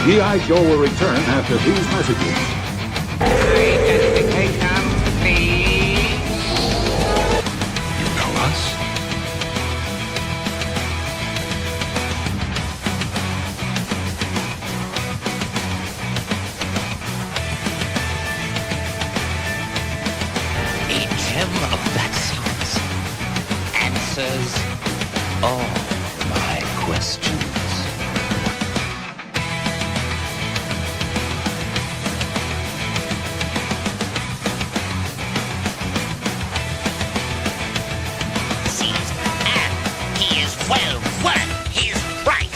G.I. Joe will return after these messages. Identification, please. You know us? A gem of that sequence answers all my questions. Sees, and he is well worth his price.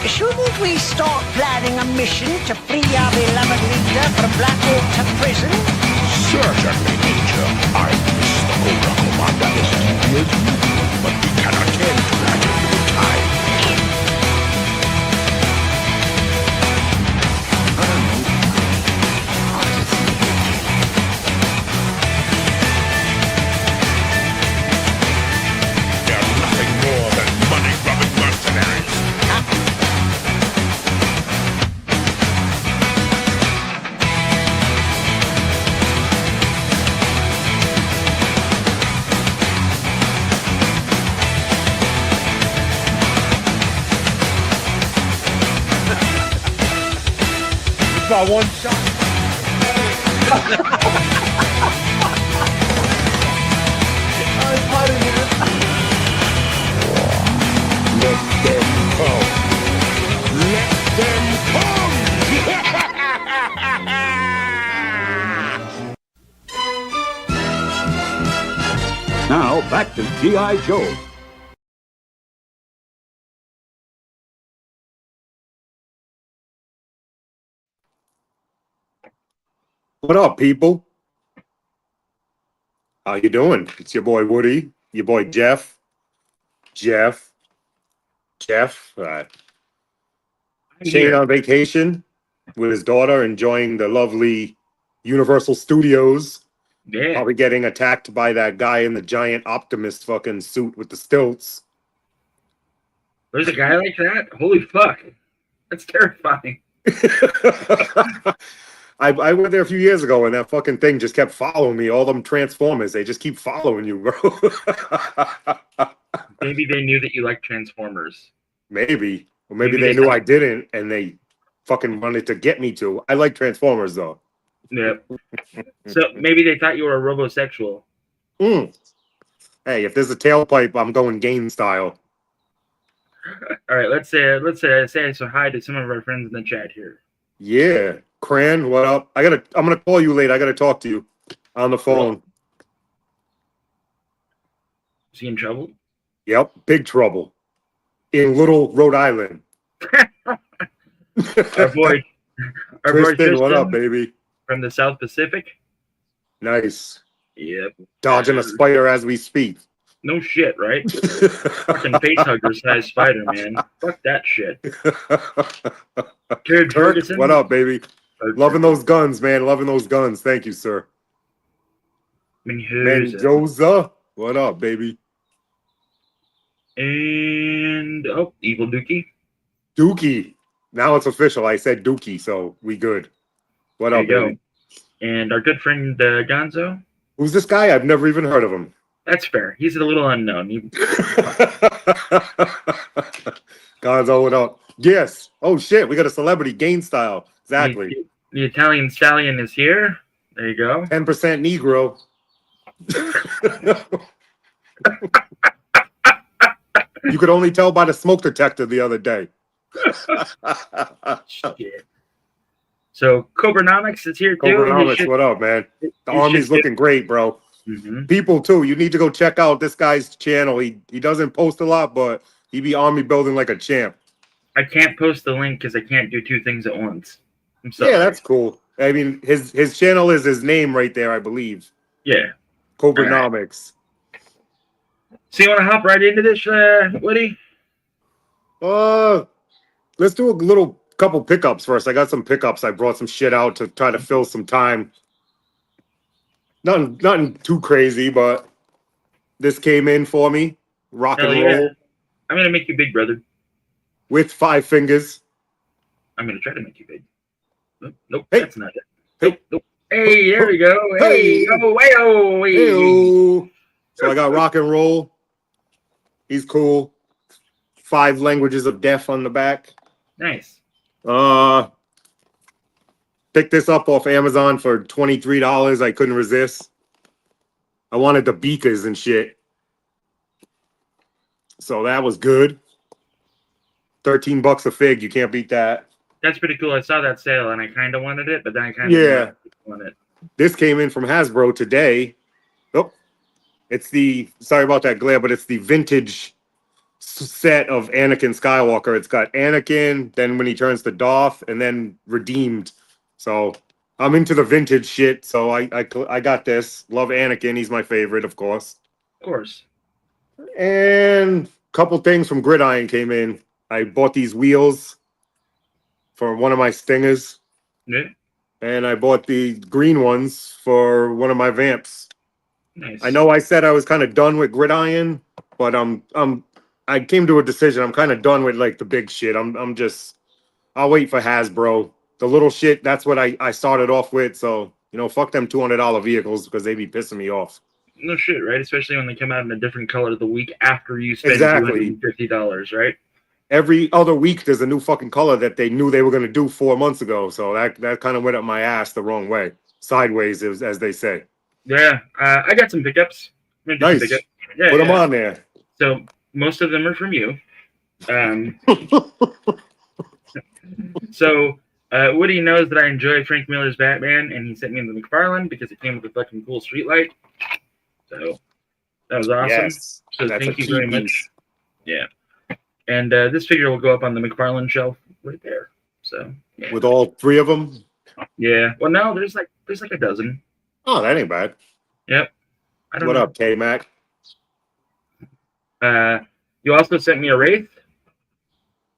Shouldn't we start planning a mission to free our beloved leader from Blackwater prison? Certainly, Major. I miss the Cobra Commander as deeply as you do, but we cannot tend to that in no time. They're nothing more than money-grubbing mercenaries. My one shot. I'm fighting here. Let them come. Let them come! Now, back to G.I. Joe. What up, people? How you doing? It's your boy Woody, your boy Jeff. Shane on vacation with his daughter, enjoying the lovely Universal Studios. Yeah. Probably getting attacked by that guy in the giant Optimus fucking suit with the stilts. There's a guy like that? Holy fuck. That's terrifying. I went there a few years ago and that fucking thing just kept following me. All them Transformers, they just keep following you, bro. Maybe they knew that you like Transformers. Maybe. Or Maybe maybe they they knew thought- I didn't and they fucking wanted to get me to. I like Transformers though. Yep. So maybe they thought you were a robosexual. Hey, if there's a tailpipe, I'm going game style. All right, let's say so hi to some of our friends in the chat here. Yeah. Cran, what up? I'm gonna call you later. I gotta talk to you on the phone. Is he in trouble? Yep, big trouble. In Little Rhode Island. Our boy Tristan, what up, Tristan baby? from the South Pacific. Nice. Yep. Dodging a spider as we speak. No shit, right? Fucking face hugger size spider, man. Fuck that shit. Jared Kirk, Ferguson. what up, baby? Loving those guns, man. Loving those guns. Thank you, sir. Mendoza, what up, baby? And Evil Dookie. Dookie. Now it's official. I said Dookie, so we good. What There up, you go. baby? And our good friend Gonzo. Who's this guy? I've never even heard of him. That's fair. He's a little unknown. Gonzo, what up? Yes. Oh shit, we got a celebrity game style. Exactly. The Italian stallion is here. There you go. 10% Negro. You could only tell by the smoke detector the other day. Shit. So Cobranomics is here too. Cobranomics, what up, man? The army's looking great, bro. Mm-hmm. People too, you need to go check out this guy's channel. He doesn't post a lot, but he be army building like a champ. I can't post the link because I can't do two things at once. I'm sorry. Yeah, that's cool. I mean, his channel is his name right there, I believe. Yeah. Cobranomics. So you want to hop right into this, Woody? Let's do a little couple pickups first. I got some pickups. I brought some shit out to try to fill some time. Nothing too crazy, but this came in for me. Rock Hell and yeah. roll I'm gonna make you big, brother. with 5 fingers. I'm gonna try to make you big. Nope, Hey. that's not it. Hey. Nope. Hey, there we go. Hey. Hey, oh, hey, oh, hey. Hey-o. So I got rock and roll. He's cool. 5 languages of death on the back. Nice. Picked this up off Amazon for $23. I couldn't resist. I wanted the beakers and shit. So that was good. $13 a fig. You can't beat that. That's pretty cool. I saw that sale and I kind of wanted it, but then I kind of Yeah. wanted it. This came in from Hasbro today. Oh, it's the, sorry about that glare, but it's the vintage set of Anakin Skywalker. It's got Anakin, then when he turns to Darth, and then redeemed. So I'm into the vintage shit. So I got this. Love Anakin. He's my favorite, of course. Of course. And a couple things from Gridiron came in. I bought these wheels for one of my Stingers. Yeah. And I bought the green ones for one of my Vamps. Nice. I know I said I was kind of done with Gridiron, but I came to a decision. I'm kind of done with like the big shit. I'll wait for Hasbro. The little shit, that's what I started off with. So, fuck them $200 vehicles because they be pissing me off. No shit, right? Especially when they come out in a different color the week after you spend Exactly. $250, right? Every other week there's a new fucking color that they knew they were going to do 4 months ago. So that kind of went up my ass the wrong way. Sideways, as they say. Yeah. I got some pickups. I'm gonna do some Nice. pickups. Yeah, Put them yeah. on there. So most of them are from you. So Woody knows that I enjoy Frank Miller's Batman, and he sent me the McFarlane because it came with a fucking cool streetlight. So that was awesome. Yes. So That's thank a you key very much. piece. Yeah. And this figure will go up on the McFarlane shelf right there. So yeah. With all 3 of them? Yeah. Well, no, there's like a dozen. Oh, that ain't bad. Yep. I don't What know. up, K-Mac? You also sent me a Wraith.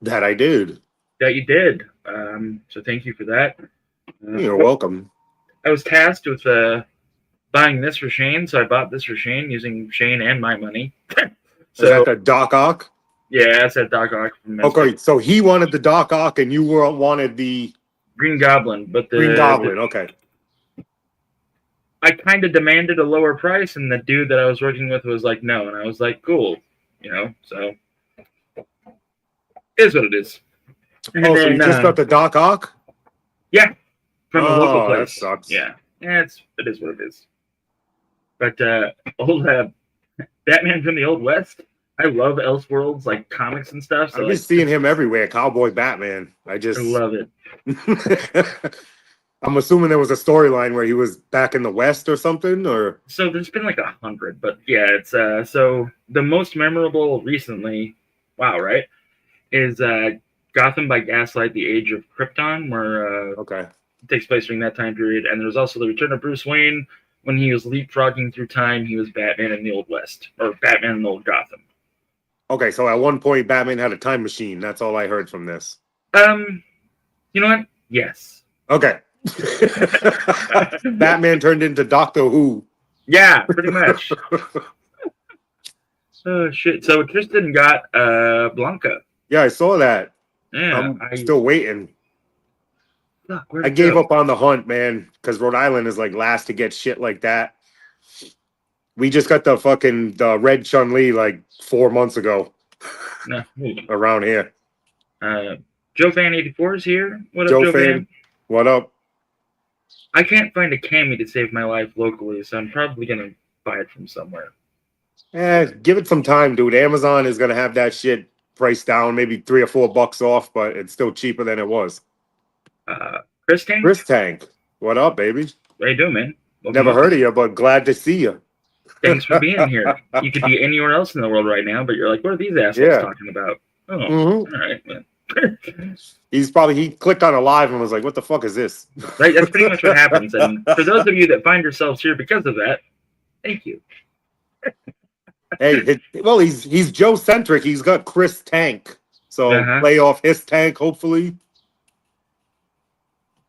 That I did. That you did. So thank you for that. You're welcome. I was tasked with buying this for Shane, so I bought this for Shane using Shane and my money. Is that the Doc Ock? Yeah, that's that Doc Ock from Mystic. Okay, so he wanted the Doc Ock and you wanted the Green Goblin, but Green Goblin. Okay. I kind of demanded a lower price, and the dude that I was working with was like, no, and I was like, cool, so it is what it is. And Oh, so then, you just got the Doc Ock? Yeah, from a local Oh, place. that sucks. Yeah, it is what it is. But old Batman from the Old West. I love Elseworlds, like comics and stuff. So I've been seeing him everywhere. Cowboy Batman. I love it. I'm assuming there was a storyline where he was back in the West or something, or So there's been like 100, but yeah, it's so the most memorable recently, wow, right, is Gotham by Gaslight: The Age of Krypton, where okay. it takes place during that time period, and there's also the return of Bruce Wayne when he was leapfrogging through time. He was Batman in the Old West, or Batman in the Old Gotham. Okay, so at one point Batman had a time machine. That's all I heard from this. You know what? Yes. Okay. Batman turned into Doctor Who. Yeah, pretty much. Oh shit! So Tristan got Blanca. Yeah, I saw that. Yeah, I'm still waiting. Fuck, where'd I it gave go? up on the hunt, man, because Rhode Island is like last to get shit like that. We just got the red Chun-Li like 4 months ago No. around here. Joe Fan 84 is here. What up, Joe Joe Fan, Fan? what up? I can't find a cami to save my life locally, so I'm probably gonna buy it from somewhere. Give it some time, dude. Amazon is gonna have that shit priced down, maybe $3 or $4 off, but it's still cheaper than it was. Chris Tank? Chris Tank, what up, baby? How you doing, man? Never heard of you, but glad to see you. Thanks for being here. You could be anywhere else in the world right now, but you're like, what are these assholes talking about? Oh, Mhm. all right, man. He clicked on a live and was like, what the fuck is this? Right, that's pretty much what happens. And for those of you that find yourselves here because of that, thank you. Hey, well, he's Joe centric. He's got Chris Tank, so play off his tank, hopefully.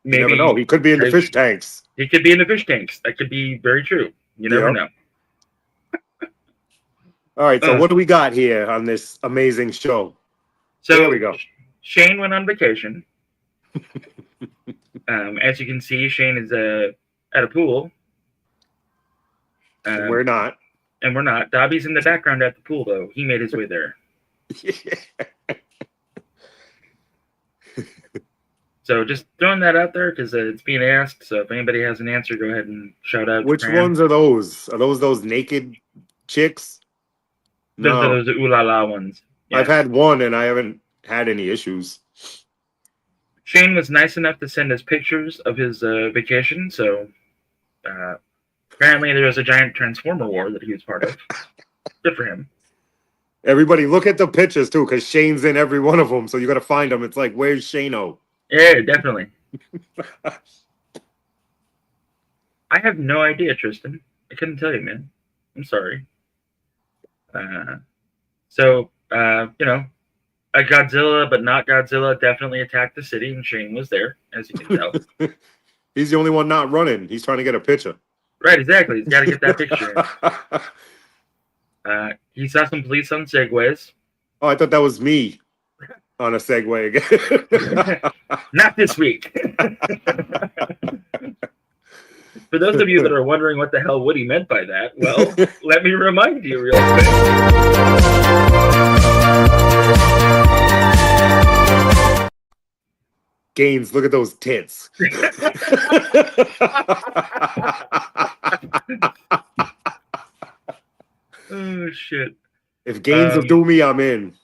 You Maybe never know. He could be in the fish tanks. he could be in the fish tanks. That could be very true. You never Yep. know. All right, so what do we got here on this amazing show? So There we go. Shane went on vacation. As you can see, Shane is at a pool. And we're not. And we're not. Dobby's in the background at the pool, though. He made his way there. So just throwing that out there because it's being asked. So if anybody has an answer, go ahead and shout out. Which ones are those? Are those naked chicks? No. Those are ooh la la ones. Yeah. I've had one and I haven't had any issues. Shane was nice enough to send us pictures of his vacation. So apparently there was a giant Transformer war that he was part of. Good for him. Everybody look at the pictures too, because Shane's in every one of them. So you got to find him. It's like, where's Shane-O? Yeah, definitely. I have no idea, Tristan. I couldn't tell you, man. I'm sorry. So, you know, a Godzilla, but not Godzilla, definitely attacked the city, and Shane was there, as you can tell. He's the only one not running. He's trying to get a picture. Right, exactly. He's got to get that picture. He saw some police on Segways. Oh, I thought that was me on a Segway again. Not this week. For those of you that are wondering what the hell Woody meant by that, well, let me remind you real quick. Gaines, look at those tits. Oh, shit. If Gaines will do me, I'm in.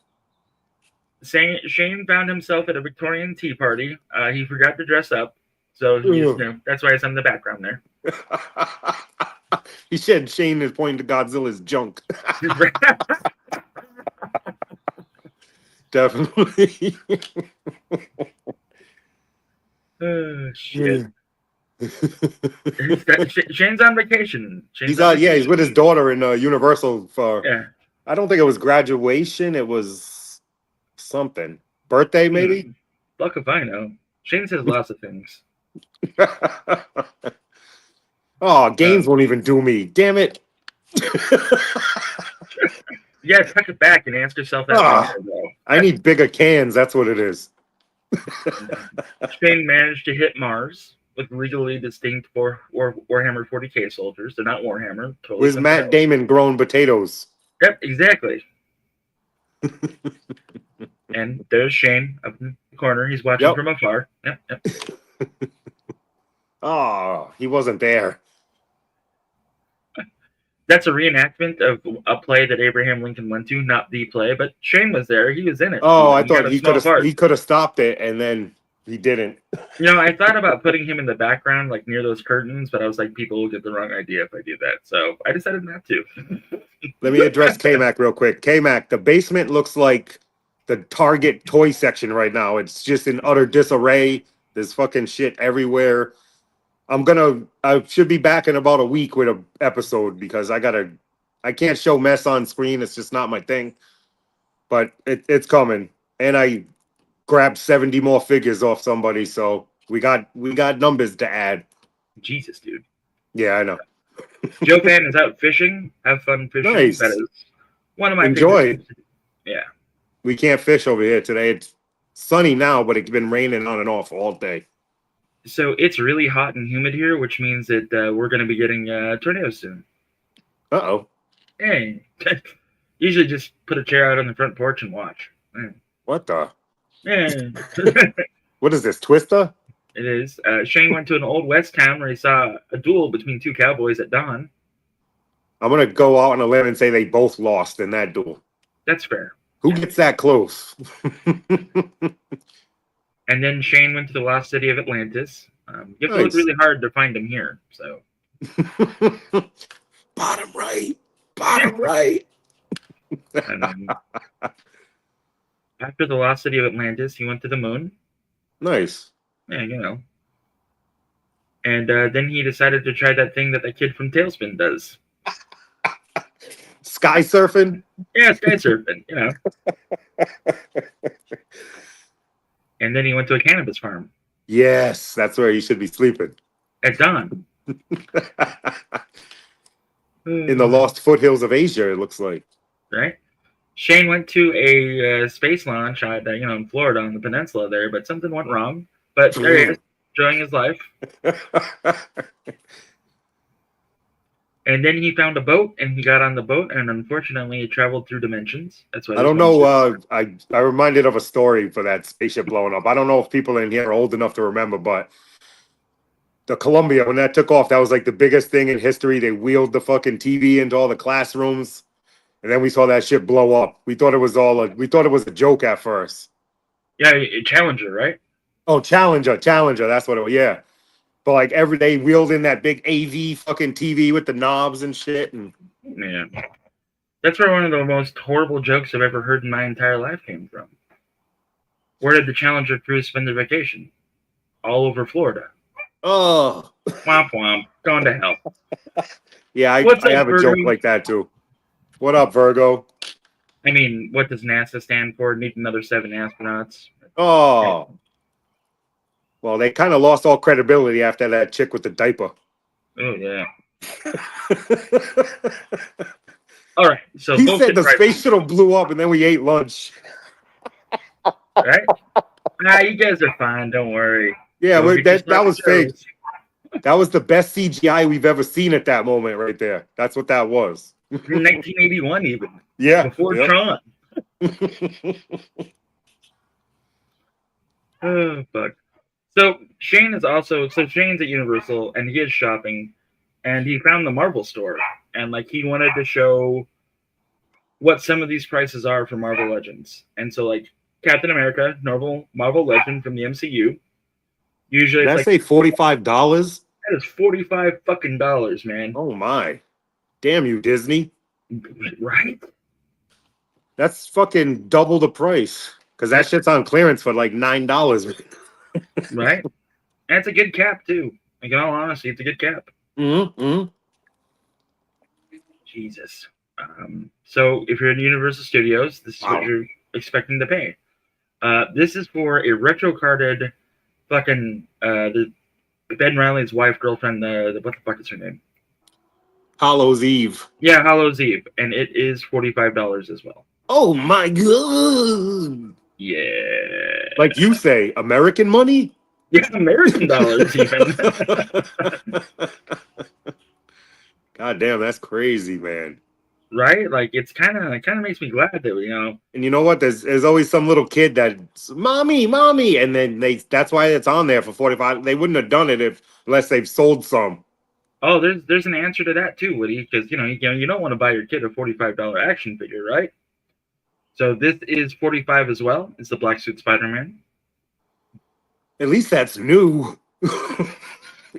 Shane found himself at a Victorian tea party. He forgot to dress up. So he's, you know, that's why it's in the background there. He said Shane is pointing to Godzilla's junk. Definitely. Oh, shit. Shane's on vacation. He's with his daughter in Universal for, I don't think it was graduation. It was something. Birthday, maybe? Fuck if I know. Shane says lots of things. Oh, Gaines won't even do me. Damn it. Yeah, tuck it back and ask yourself that. I need bigger cans. That's what it is. Shane managed to hit Mars with legally distinct Warhammer 40K soldiers. They're not Warhammer. Totally with Matt Damon grown potatoes. Yep, exactly. And there's Shane up in the corner. He's watching from afar. Yep. Oh, he wasn't there. That's a reenactment of a play that Abraham Lincoln went to, not the play, but Shane was there. He was in it. Oh, I thought he could have stopped it, and then he didn't. You know, I thought about putting him in the background, like near those curtains, but I was like, people will get the wrong idea if I do that. So I decided not to. Let me address K-Mac real quick. K-Mac, the basement looks like the Target toy section right now. It's just in utter disarray. There's fucking shit everywhere. I should be back in about a week with an episode because I can't show mess on screen. It's just not my thing. But it's coming. And I grabbed 70 more figures off somebody, so we got numbers to add. Jesus, dude. Yeah, I know. Joe Pan is out fishing. Have fun fishing. Nice. That is one of my Enjoy. favorites. Yeah. We can't fish over here today. It's sunny now, but it's been raining on and off all day. So it's really hot and humid here, which means that we're going to be getting tornadoes soon. Uh-oh. Hey. Usually just put a chair out on the front porch and watch. What the? Yeah. What is this, Twister? It is. Shane went to an old west town where he saw a duel between two cowboys at dawn. I'm going to go out on a limb and say they both lost in that duel. That's fair. Who gets that close? And then Shane went to the lost city of Atlantis. You have to look really hard to find him here. So, bottom right. And, after the lost city of Atlantis, he went to the moon. Nice. Yeah, you know. And then he decided to try that thing that the kid from Tailspin does. Sky surfing? Yeah, sky surfing, you know. And then he went to a cannabis farm. Yes, that's where you should be sleeping. at dawn. In the lost foothills of Asia, it looks like. Right? Shane went to a space launch out, in Florida on the peninsula there, but something went wrong. But there he is, enjoying his life. And then he found a boat, and he got on the boat, and unfortunately, it traveled through dimensions. That's why I don't know. I reminded of a story for that spaceship blowing up. I don't know if people in here are old enough to remember, but the Columbia, when that took off, that was like the biggest thing in history. They wheeled the fucking TV into all the classrooms, and then we saw that ship blow up. We thought it was a joke at first. Yeah, a Challenger, right? Oh, Challenger. That's what it was. Yeah. But like every day wheeled in that big AV fucking TV with the knobs and shit. And yeah. That's where one of the most horrible jokes I've ever heard in my entire life came from. Where did the Challenger crew spend their vacation? All over Florida. oh, Womp womp. Going to hell. yeah, I What's up, have a Virgo? joke like that too. What up, Virgo? I mean, what does NASA stand for? Need another 7 astronauts. Oh, well, they kind of lost all credibility after that chick with the diaper. Oh, yeah. All right. So He both said did the right, space shuttle blew up and then we ate lunch. right? Nah, you guys are fine. Don't worry. Yeah, Go get that your was Smokin fake. Joes. That was the best CGI we've ever seen at that moment right there. That's what that was. From 1981 even. Yeah. Before yep. Tron. Oh, fuck. So Shane's at Universal and he is shopping and he found the Marvel store and like he wanted to show what some of these prices are for Marvel Legends. And so like Captain America, normal Marvel Legend from the MCU. Usually Did I it's say $45? that is $45 fucking dollars, man. Oh my. Damn you, Disney. Right? That's fucking double the price. Because that shit's on clearance for like $9. Right? And it's a good cap too. Like, in all honesty, it's a good cap. Mm-hmm. Jesus. So if you're in Universal Studios, this is Wow. what you're expecting to pay. This is for a retro carded fucking the Ben Riley's wife, girlfriend, the what the fuck is her name? Hollow's Eve. Yeah, Hollow's Eve. And it is $45 as well. Oh my god. Yeah. Like you say, American money? Yeah, American dollars even. God damn, that's crazy, man. Right? Like it kind of makes me glad that And you know what? There's always some little kid that's mommy, and then that's why it's on there for 45. They wouldn't have done it unless they've sold some. Oh, there's an answer to that too, Woody, because you don't want to buy your kid a $45 action figure, right? So this is 45 as well. It's the Black Suit Spider-Man. At least that's new.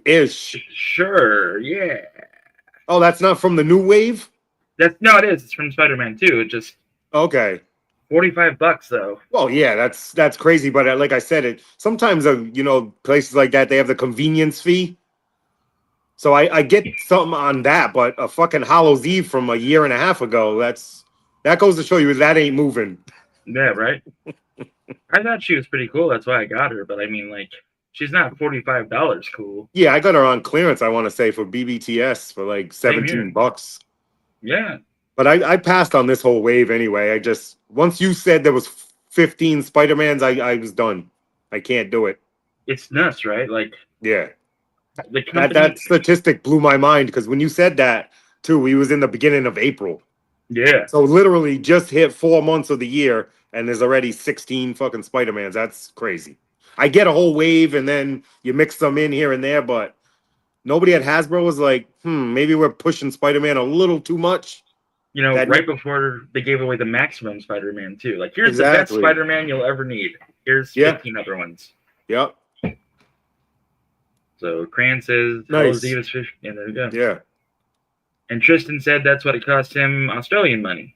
Ish. Sure, yeah. Oh, that's not from the new wave? It is. It's from Spider-Man 2. It just Okay. $45 though. Well, yeah, that's crazy. But like I said, sometimes places like that they have the convenience fee. So I get something on that, but a fucking Hollow's Eve from a year and a half ago, that goes to show you that ain't moving. Yeah, right. I thought she was pretty cool. That's why I got her. But I mean, like, she's not $45 cool. Yeah, I got her on clearance, I want to say, for BBTS for like $17. Yeah. But I passed on this whole wave anyway. Once you said there was 15 Spider-Mans, I was done. I can't do it. It's nuts, right? Like, Yeah. the company, That statistic blew my mind because when you said that, too, we was in the beginning of April. yeah. So literally just hit 4 months of the year and there's already 16 fucking Spider-Mans. That's crazy. I get a whole wave and then you mix them in here and there, but nobody at Hasbro was like, maybe we're pushing Spider-Man a little too much. Right before they gave away the Maximum Spider-Man too. Like, here's the best Exactly. Spider-Man you'll ever need. Here's 15 other ones. Yep. So Cran says, Nice. Fish. Yeah, there we go. Yeah. And Tristan said that's what it cost him Australian money.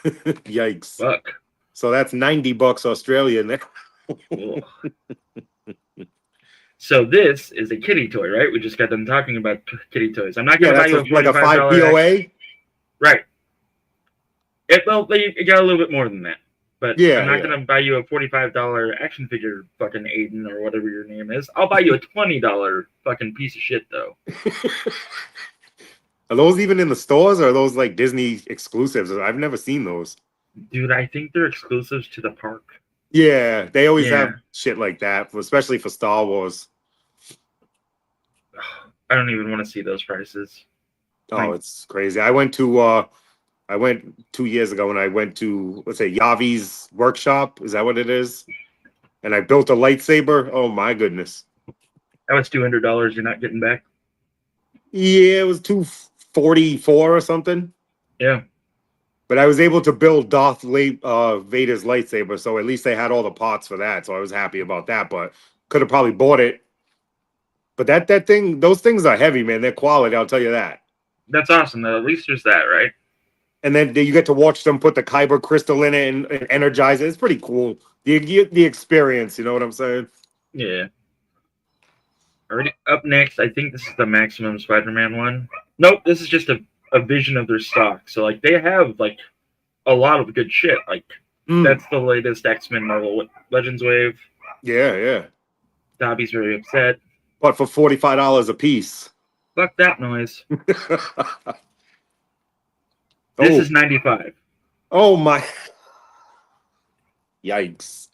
Yikes. Fuck. So that's $90 Australian there. Ugh. So this is a kitty toy, right? We just got done talking about kitty toys. I'm not going to buy you like a 5 $45 BOA. Right. It got a little bit more than that. But Yeah, I'm not yeah. gonna buy you a $45 action figure, fucking Aiden or whatever your name is. I'll buy you a $20 fucking piece of shit though. Are those even in the stores, or are those like Disney exclusives? I've never seen those. Dude, I think they're exclusives to the park. Yeah, they always Yeah. have shit like that, especially for Star Wars. I don't even want to see those prices. Oh, Like- it's crazy. I went 2 years ago and I went to, let's say, Yavi's workshop. Is that what it is? And I built a lightsaber. Oh my goodness. That was $200 you're not getting back. Yeah, it was 244 or something. Yeah. But I was able to build Vader's lightsaber, so at least they had all the parts for that. So I was happy about that. But could have probably bought it. But that thing, those things are heavy, man. They're quality, I'll tell you that. That's awesome though. At least there's that, right? And then you get to watch them put the Kyber crystal in it and energize it. It's pretty cool. You get the experience, you know what I'm saying? Yeah. Already up next, I think this is the Maximum Spider-Man one. Nope, this is just a vision of their stock. So like they have like a lot of good shit. Like that's the latest X-Men Marvel Legends wave. Yeah. Dobby's very upset. But for $45 a piece. Fuck that noise. Oh. This is 95. Oh my. Yikes.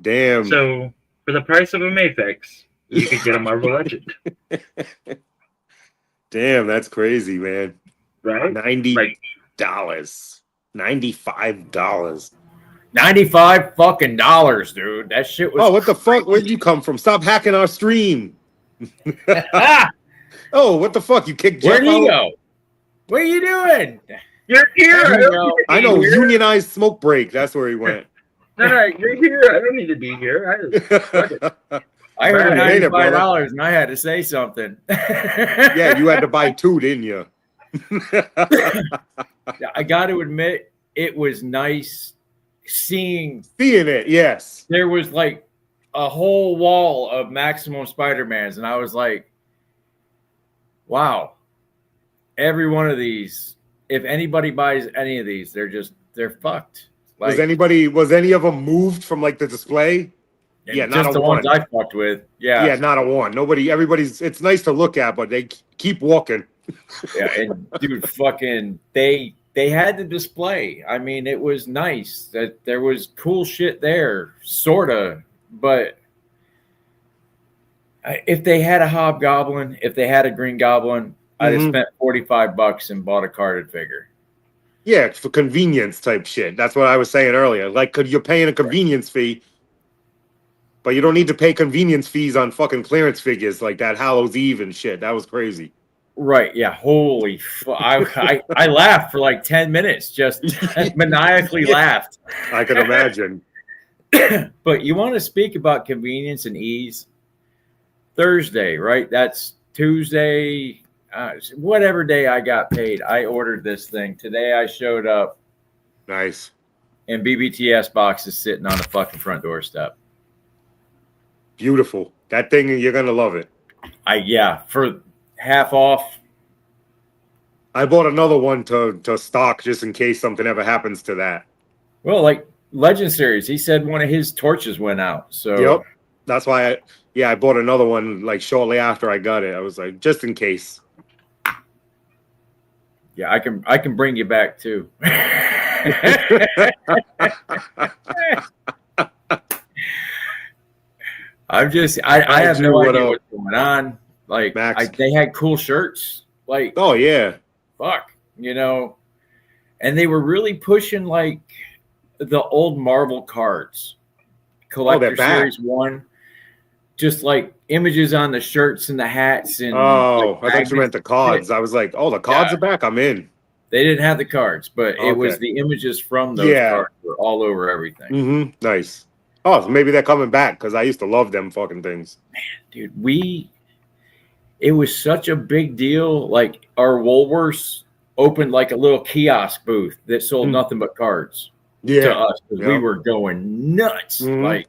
Damn. So for the price of a Mafex, you could get a Marvel Legend. Damn, that's crazy, man. Right? $90. Like, $95. 95 fucking dollars, dude. That shit was. Oh, what the fuck? Where'd you come from? Stop hacking our stream. Oh, what the fuck? You kicked Jeff Where'd he out? go? What are you doing? you're here. There you go. I know, You're- unionized smoke break. That's where he went. No, you're here. I don't need to be here. I heard Man, ain't it, brother? $95 and I had to say something. Yeah, you had to buy two, didn't you? I got to admit, it was nice seeing Seeing it, yes. there was like a whole wall of Maximum Spider-Mans, and I was like, wow, every one of these, if anybody buys any of these, they're fucked. Like, Was any of them moved from like the display? Yeah, not just a the one. ones I fucked with. Yeah. Yeah, not a one. Everybody's, it's nice to look at, but they keep walking. Yeah, and dude, fucking, they had the display. I mean, it was nice that there was cool shit there, sorta. But if they had a Hobgoblin, if they had a Green Goblin, I'd have spent $45 and bought a carded figure. Yeah, for convenience type shit. That's what I was saying earlier. Like, you're paying a convenience fee, but you don't need to pay convenience fees on fucking clearance figures like that Hallows Eve and shit. That was crazy. Right? Yeah. Holy! I laughed for like 10 minutes, just maniacally laughed. I can imagine. But you want to speak about convenience and ease? Thursday, right? That's Tuesday. Whatever day I got paid, I ordered this thing. Today I showed up, Nice. and BBTS box is sitting on the fucking front doorstep. Beautiful. That thing, you're going to love it. For half off. I bought another one to stock just in case something ever happens to that. Well, like Legend Series, he said one of his torches went out. So Yep. That's why I bought another one like shortly after I got it. I was like, just in case. yeah, I can bring you back too. I have no idea what's going on. Like Max. they had cool shirts. Like Oh, yeah. fuck, and they were really pushing like the old Marvel cards, Collector back. Series 1, just like images on the shirts and the hats and Oh, like, I thought you meant the cards. I was like, oh, the cards Yeah. are back. I'm in. They didn't have the cards, but it was Okay. the images from those Yeah. cards were all over everything. Mm-hmm. Nice. Oh, so maybe they're coming back because I used to love them fucking things. Dude, it was such a big deal. Like our Woolworths opened like a little kiosk booth that sold nothing but cards to Yeah. us because we Yeah. were going nuts. Mhm. Like,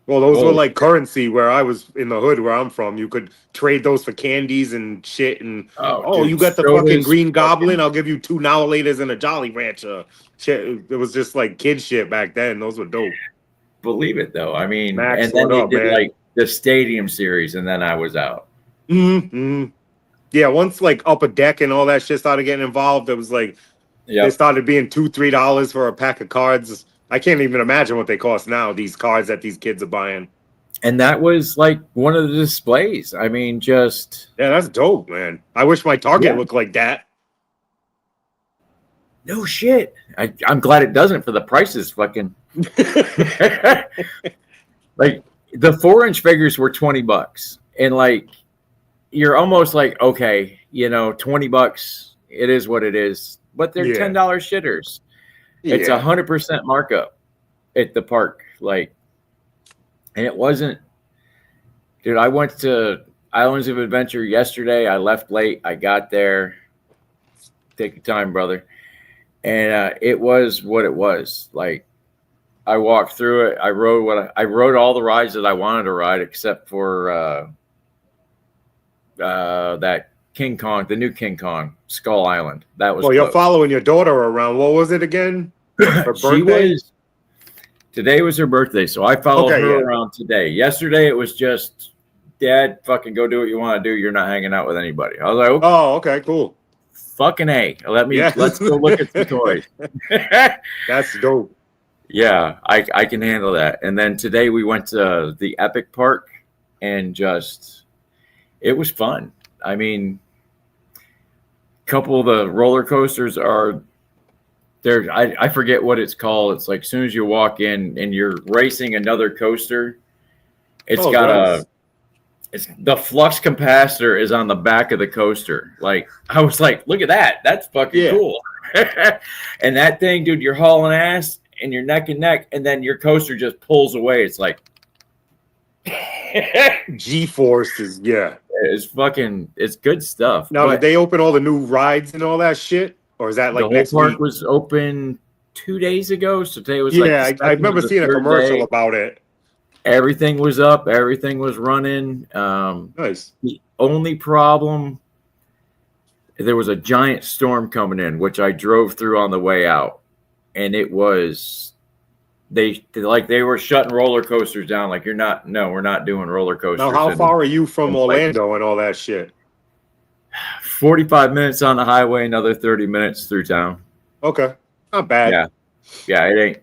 Well, those were Oh, like currency where I was in the hood where I'm from. You could trade those for candies and shit. And dude, you got the sodas, fucking Green Goblin? fucking- I'll give you 2 Now Laters and a Jolly Rancher. Shit, it was just like kid shit back then. Those were dope. believe it though. I mean, Max, and then what they up, did man? like the stadium series, and then I was out. Mm-hmm. Yeah, once like Upper Deck and all that shit started getting involved, it was like they Yep. started being $2-3 for a pack of cards. I can't even imagine what they cost now. These cards that these kids are buying. And that was like one of the displays. I mean, just Yeah, that's dope, man. I wish my Target Yeah. looked like that. no shit. I'm glad it doesn't for the prices. Fucking like the 4-inch figures were $20, and like you're almost like, okay, $20. It is what it is, but they're Yeah. $10 shitters. It's Yeah. 100% markup at the park. Like, and it wasn't, dude. I went to Islands of Adventure yesterday. I left late. I got there. Take your time, brother. And it was what it was. Like, I walked through it. I rode all the rides that I wanted to ride, except for that King Kong, the new King Kong, Skull Island. That was. Well, you're closed. following your daughter around. What was it again? Her She birthday? today was her birthday, so I followed Okay, her yeah. around today. Yesterday it was just, Dad, fucking go do what you want to do. You're not hanging out with anybody. I was like, Oh, okay, cool. fucking A. Yeah. Let's go look at some toys. That's dope. Yeah, I can handle that. And then today we went to the Epic Park, and just, it was fun. I mean, a couple of the roller coasters are there. I forget what it's called. It's like as soon as you walk in and you're racing another coaster, it's Oh, got nice. the flux capacitor is on the back of the coaster. Like, I was like, look at that. That's fucking Yeah. cool. And that thing, dude, you're hauling ass and you're neck and neck, and then your coaster just pulls away. It's like, G-Force is, yeah. it's good stuff. Now, But did they open all the new rides and all that shit? Or is that the like whole next park week? was open 2 days ago. So today was Yeah, like, I remember seeing a commercial about it. Everything was up. Everything was running. Nice. The only problem, there was a giant storm coming in, which I drove through on the way out, and it was they were shutting roller coasters down. Like, we're not doing roller coasters. Now, how And far are you from and, like, Orlando and all that shit? 45 minutes on the highway, another 30 minutes through town. Okay, not bad. Yeah, it ain't.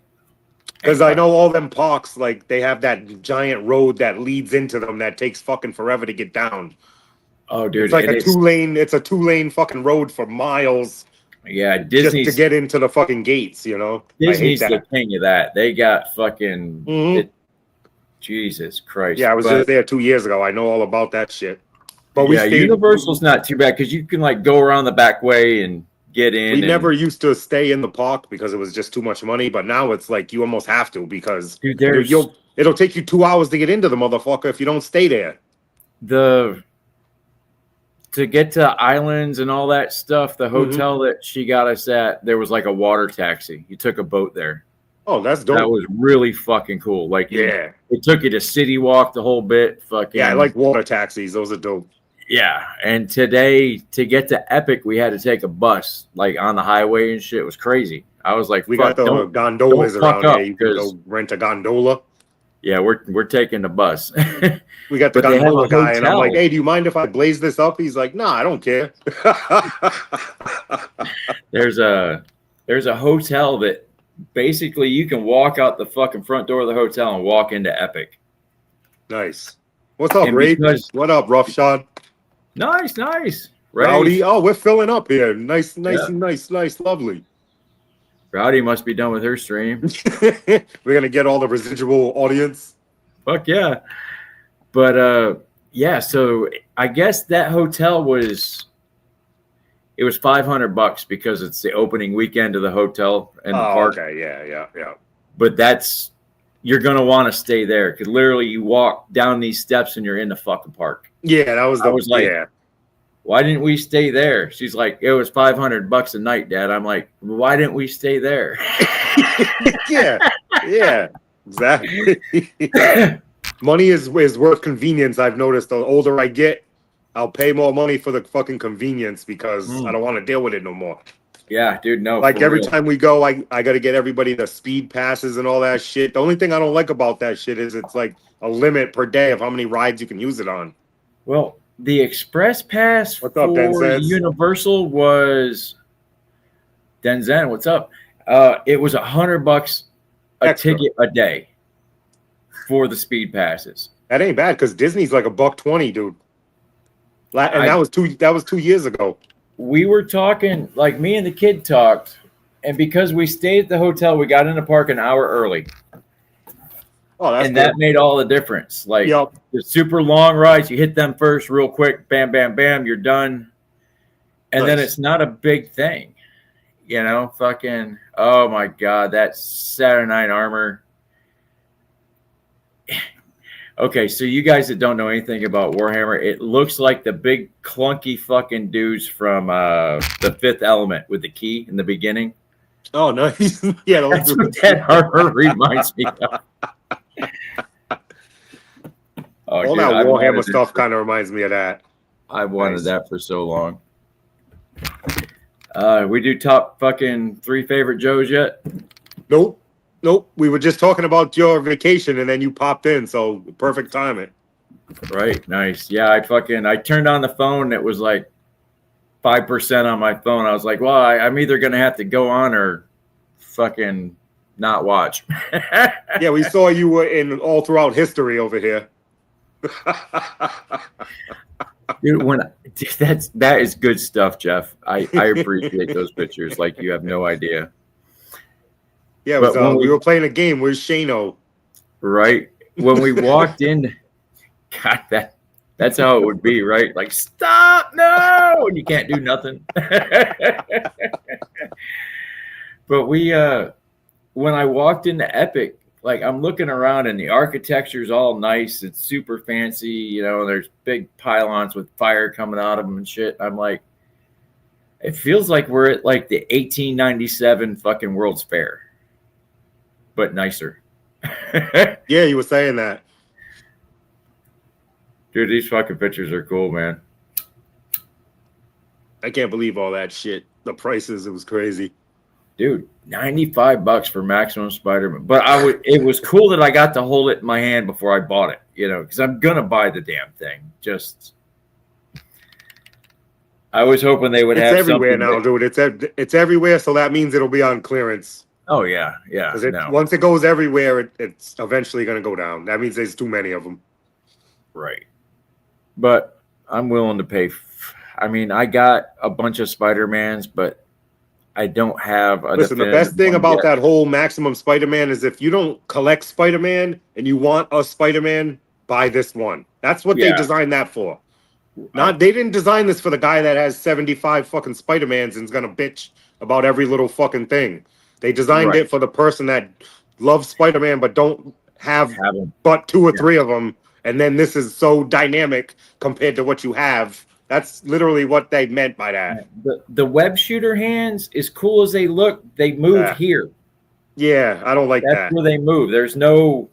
Because I know all them parks, like, they have that giant road that leads into them that takes fucking forever to get down. Oh, dude, It's like and a two-lane fucking road for miles yeah, just Disney's to get into the fucking gates, you know? Disney's I hate the that. king of that. They got fucking Mhm. Jesus Christ. Yeah, I was But- just there 2 years ago. I know all about that shit. But we yeah, stayed, Universal's not too bad because you can like go around the back way and get in. we and- never used to stay in the park because it was just too much money. But now it's like you almost have to because Dude, there's it'll take you 2 hours to get into the motherfucker if you don't stay there. to get to islands and all that stuff. The Mm-hmm. hotel that she got us at, there was like a water taxi. You took a boat there. Oh, that's dope. That was really fucking cool. Like, Yeah. it took you to City Walk the whole bit. Fucking Yeah, I like water taxis. Those are dope. Yeah, and today to get to Epic, we had to take a bus, like on the highway and shit. It was crazy. I was like, We "Fuck, got the don't-" gondolas don't fuck around up, here. You can go 'cause- rent a gondola. Yeah, we're taking the bus. We got the But they have gondola a guy, and I'm hotel. like, hey, do you mind if I blaze this up? He's like, nah, I don't care. There's a hotel that basically you can walk out the fucking front door of the hotel and walk into Epic. Nice. What's up, And Ray? because- What up, Roughshod? Nice. Rowdy? Oh, we're filling up here. Nice, Yeah. nice, lovely. Rowdy must be done with her stream. We're gonna get all the residual audience. Fuck yeah. But yeah, so I guess that hotel was $500 because it's the opening weekend of the hotel and the park. Okay, yeah. But you're gonna want to stay there because literally you walk down these steps and you're in the fucking park. Yeah, that was I was like- yeah. Why didn't we stay there? She's like, it was $500 a night, Dad. I'm like, why didn't we stay there? yeah, exactly. Money is worth convenience. I've noticed the older I get, I'll pay more money for the fucking convenience because I don't want to deal with it no more. Yeah, dude. No, Like for every real. time we go, I got to get everybody the speed passes and all that shit. The only thing I don't like about that shit is it's like a limit per day of how many rides you can use it on. Well, the express pass What's up, for Denzel? Universal was Denzen. What's up? It was $100 a Extra. ticket a day for the speed passes. That ain't bad because Disney's like $120, dude. And that was 2 years ago. We were talking, like me and the kid talked, and because we stayed at the hotel, we got in the park an hour early. Oh, that's and good. that made all the difference. Like Yep. the super long rides, you hit them first real quick, bam, bam, bam, you're done. And then Nice. it's not a big thing. You know, fucking, oh my God, that Saturday Night Armor. Okay, so you guys that don't know anything about Warhammer, it looks like the big clunky fucking dudes from the Fifth Element with the key in the beginning. Oh, nice. Yeah, That's what that armor reminds me of. Oh, all dude, that I've Warhammer wanted stuff it kind of reminds me of that. I've wanted Nice. that for so long. We do top fucking 3 favorite Joes yet? Nope. We were just talking about your vacation, and then you popped in, so perfect timing. Right, nice. Yeah, I turned on the phone. It was like 5% on my phone. I was like, well, I'm either gonna have to go on or fucking not watch. Yeah, we saw you were in all throughout history over here. Dude, that is good stuff, Jeff. I appreciate those pictures like you have no idea. Yeah, it But was, when we were playing a game. Where's Shano? Right. When we walked in, God, that's how it would be, right? Like, stop, no, and you can't do nothing. But when I walked into Epic, like I'm looking around and the architecture's all nice. It's super fancy. You know, there's big pylons with fire coming out of them and shit. I'm like, it feels like we're at like the 1897 fucking World's Fair, but nicer. Yeah, you were saying that. Dude, these fucking pictures are cool, man. I can't believe all that shit. The prices, it was crazy. Dude, $95 for Maximum Spider-Man. But it was cool that I got to hold it in my hand before I bought it, you know, because I'm gonna buy the damn thing. I was hoping they would have everywhere something now, dude. It's everywhere, so that means it'll be on clearance. Oh yeah. Because No. once it goes everywhere, it's eventually going to go down. That means there's too many of them. Right. But I'm willing to pay. I mean, I got a bunch of Spider-Mans, but I don't have a Listen, the definitive best thing one about yet. that whole Maximum Spider-Man is if you don't collect Spider-Man and you want a Spider-Man, buy this one. That's what they Yeah. designed that for. They didn't design this for the guy that has 75 fucking Spider-Mans and is going to bitch about every little fucking thing. They designed Right. it for the person that loves Spider-Man but don't have Have 'em. but 2 or 3 of them. And then this is so dynamic compared to what you have. That's literally what they meant by that. The web shooter hands, as cool as they look, they move Yeah. here. Yeah, I don't like That's that. where they move. There's no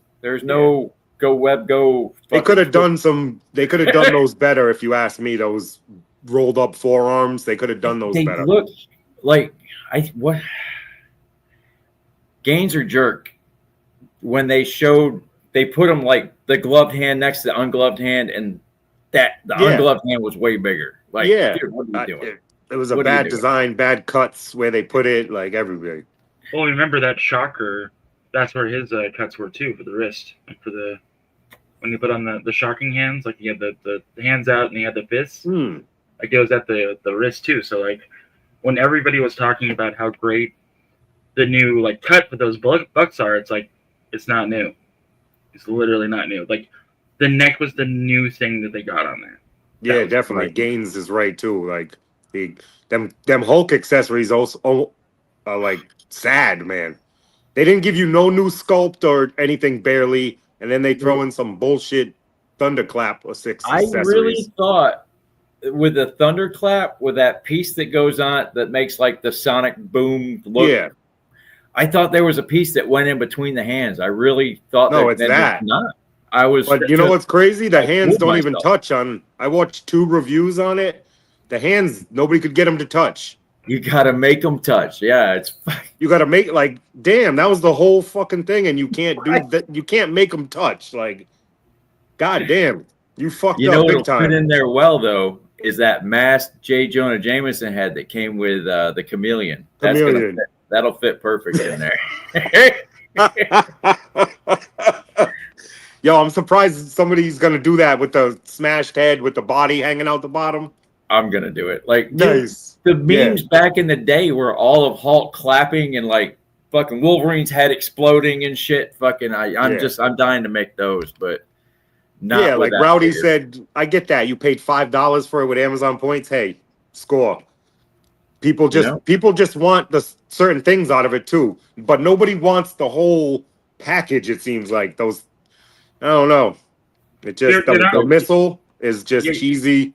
go web go. They fucking could have done those better if you ask me. Those rolled up forearms, they could have done those They better. look like what Gaines or Jerk when they put them like the gloved hand next to the ungloved hand, and the ungloved hand was way bigger. Like, Yeah. dude, what are you doing? It was a What are you bad doing? design, bad cuts where they put it, like everybody. Well, remember that Shocker? That's where his cuts were too, for the wrist, like when they put on the shocking hands, like he had the hands out and he had the fists. Like it was at the wrist too. So like when everybody was talking about how great the new like cut for those bucks are, it's like it's not new. It's literally not new. Like the neck was the new thing that they got on there. Yeah, was definitely. great. Gaines is right too. Like them Hulk accessories also are like sad, man. They didn't give you no new sculpt or anything barely, and then they throw in some bullshit thunderclap or 6 I accessories. really thought with the thunderclap, with that piece that goes on that makes like the sonic boom look. Yeah. I thought there was a piece that went in between the hands. I really thought No, it's that. Not. I was. But you know what's crazy? The hands fooled don't even myself. touch on. I watched 2 reviews on it. The hands, nobody could get them to touch. You gotta make them touch. Yeah, it's. You got to make like, damn, that was the whole fucking thing, and you can't do that. You can't make them touch. Like, god damn, you fucked You up know big what'll fit time. in there well though is that masked J. Jonah Jameson head that came with the chameleon. That's Chameleon. that'll fit perfect in there. Yo, I'm surprised somebody's gonna do that with the smashed head with the body hanging out the bottom. I'm gonna do it. Like, dude, Nice. the memes back in the day were all of Hulk clapping and like fucking Wolverine's head exploding and shit. Fucking, I'm dying to make those, but not. Yeah, with like that Rowdy figure. said, I get that. You paid $5 for it with Amazon points. Hey, score. People just want the certain things out of it too, but nobody wants the whole package. It seems like those. I don't know. It just the missile is just cheesy.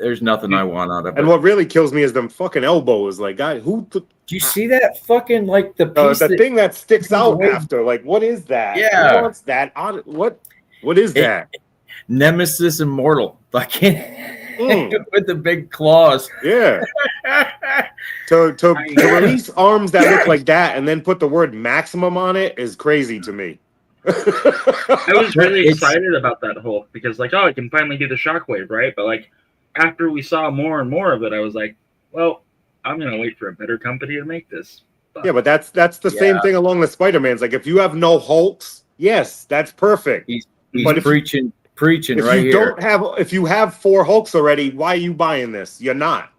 There's nothing I want out of it. And what really kills me is them fucking elbows. Like, God, who? Do you see that fucking like the piece The thing that sticks out after? Like, what is that? Yeah. Who wants that? What is that? Nemesis Immortal, fucking with the big claws. Yeah. to release arms that look like that and then put the word maximum on it is crazy to me. I was really excited about that whole because like, oh, I can finally do the shockwave, right? But like after we saw more and more of it, I was like, well, I'm gonna wait for a better company to make this. Yeah, but that's the same thing along the Spider-Mans. Like if you have no Hulks, yes, that's perfect. He's but preaching if right you here. if you have 4 Hulks already, why are you buying this? You're not.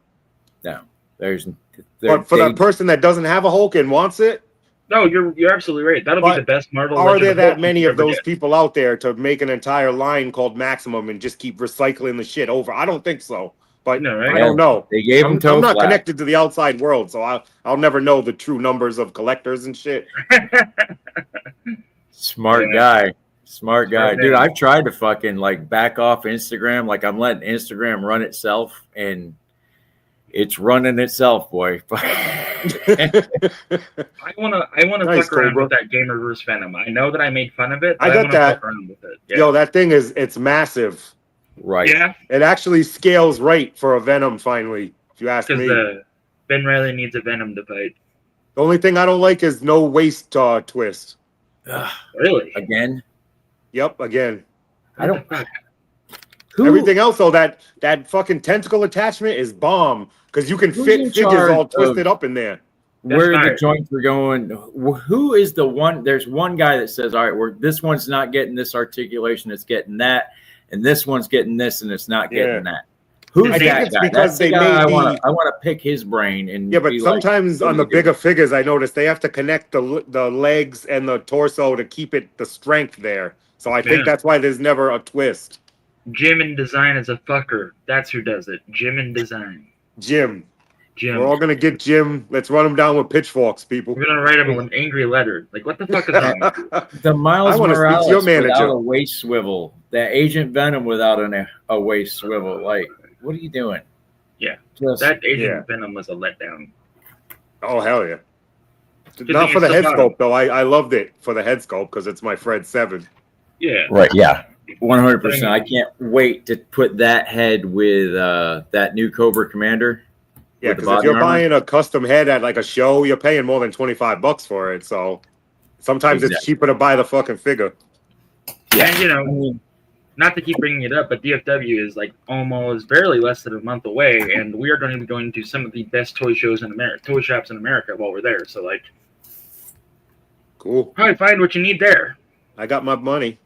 No, But for the person that doesn't have a Hulk and wants it, no, you're absolutely right. That'll be the best Marvel. Are there Legend of that Hulk many you of ever those get. people out there to make an entire line called Maximum and just keep recycling the shit over? I don't think so. But No, right? I don't know. They gave him toe I'm not flap. connected to the outside world, so I'll never know the true numbers of collectors and shit. Smart guy. Smart guy. Smart Dude, man. I've tried to fucking like back off Instagram. Like I'm letting Instagram run itself and it's running itself, boy. I wanna Nice, fuck around Cobra. with that Gamerverse Venom. I know that I made fun of it. I But got wanna that. Fuck around with it. Yeah. Yo, that thing it's massive. Right. Yeah, It actually scales right for a Venom. Finally, if you ask me. because Ben Riley needs a Venom to fight. The only thing I don't like is no waist twist. Really? Again. Yep, again. I don't. Fuck. Everything else though, that fucking tentacle attachment is bomb because you can Who's fit in figures charge all of- twisted up in there. Where That's the fire. joints are going. Who is the one? There's one guy that says, all right, this one's not getting this articulation, it's getting that. And this one's getting this and it's not getting that. Who's I think that it's guy? because That's the they guy made I want to pick his brain. And Yeah, but be like, sometimes what on are the you doing? bigger figures, I noticed they have to connect the legs and the torso to keep the strength there. So I think Yeah. that's why there's never a twist. Jim in Design is a fucker. That's who does it. Jim in Design. Jim, Jim. we're all gonna get Jim. Let's run him down with pitchforks, people. We're gonna write him an angry letter. Like, what the fuck is wrong with you? The Miles I wanna speak to Morales your manager. without a waist swivel. That Agent Venom without a waist swivel. Like, what are you doing? Yeah. Just, That Agent Yeah. Venom was a letdown. Oh hell yeah! Good Not thing for the it's head still sculpt though. I loved it for the head sculpt because it's my Fred 7. Yeah. right. Yeah. 100%. I can't wait to put that head with that new Cobra Commander. Yeah, with the because if body you're armor. buying a custom head at like a show, you're paying more than $25 for it. So sometimes it's Exactly. cheaper to buy the fucking figure. And, you know, not to keep bringing it up, but DFW is like almost barely less than a month away, and we are going to be going to some of the best toy shows in America, toy shops in America while we're there. So, like, Cool. probably find what you need there. I got my money.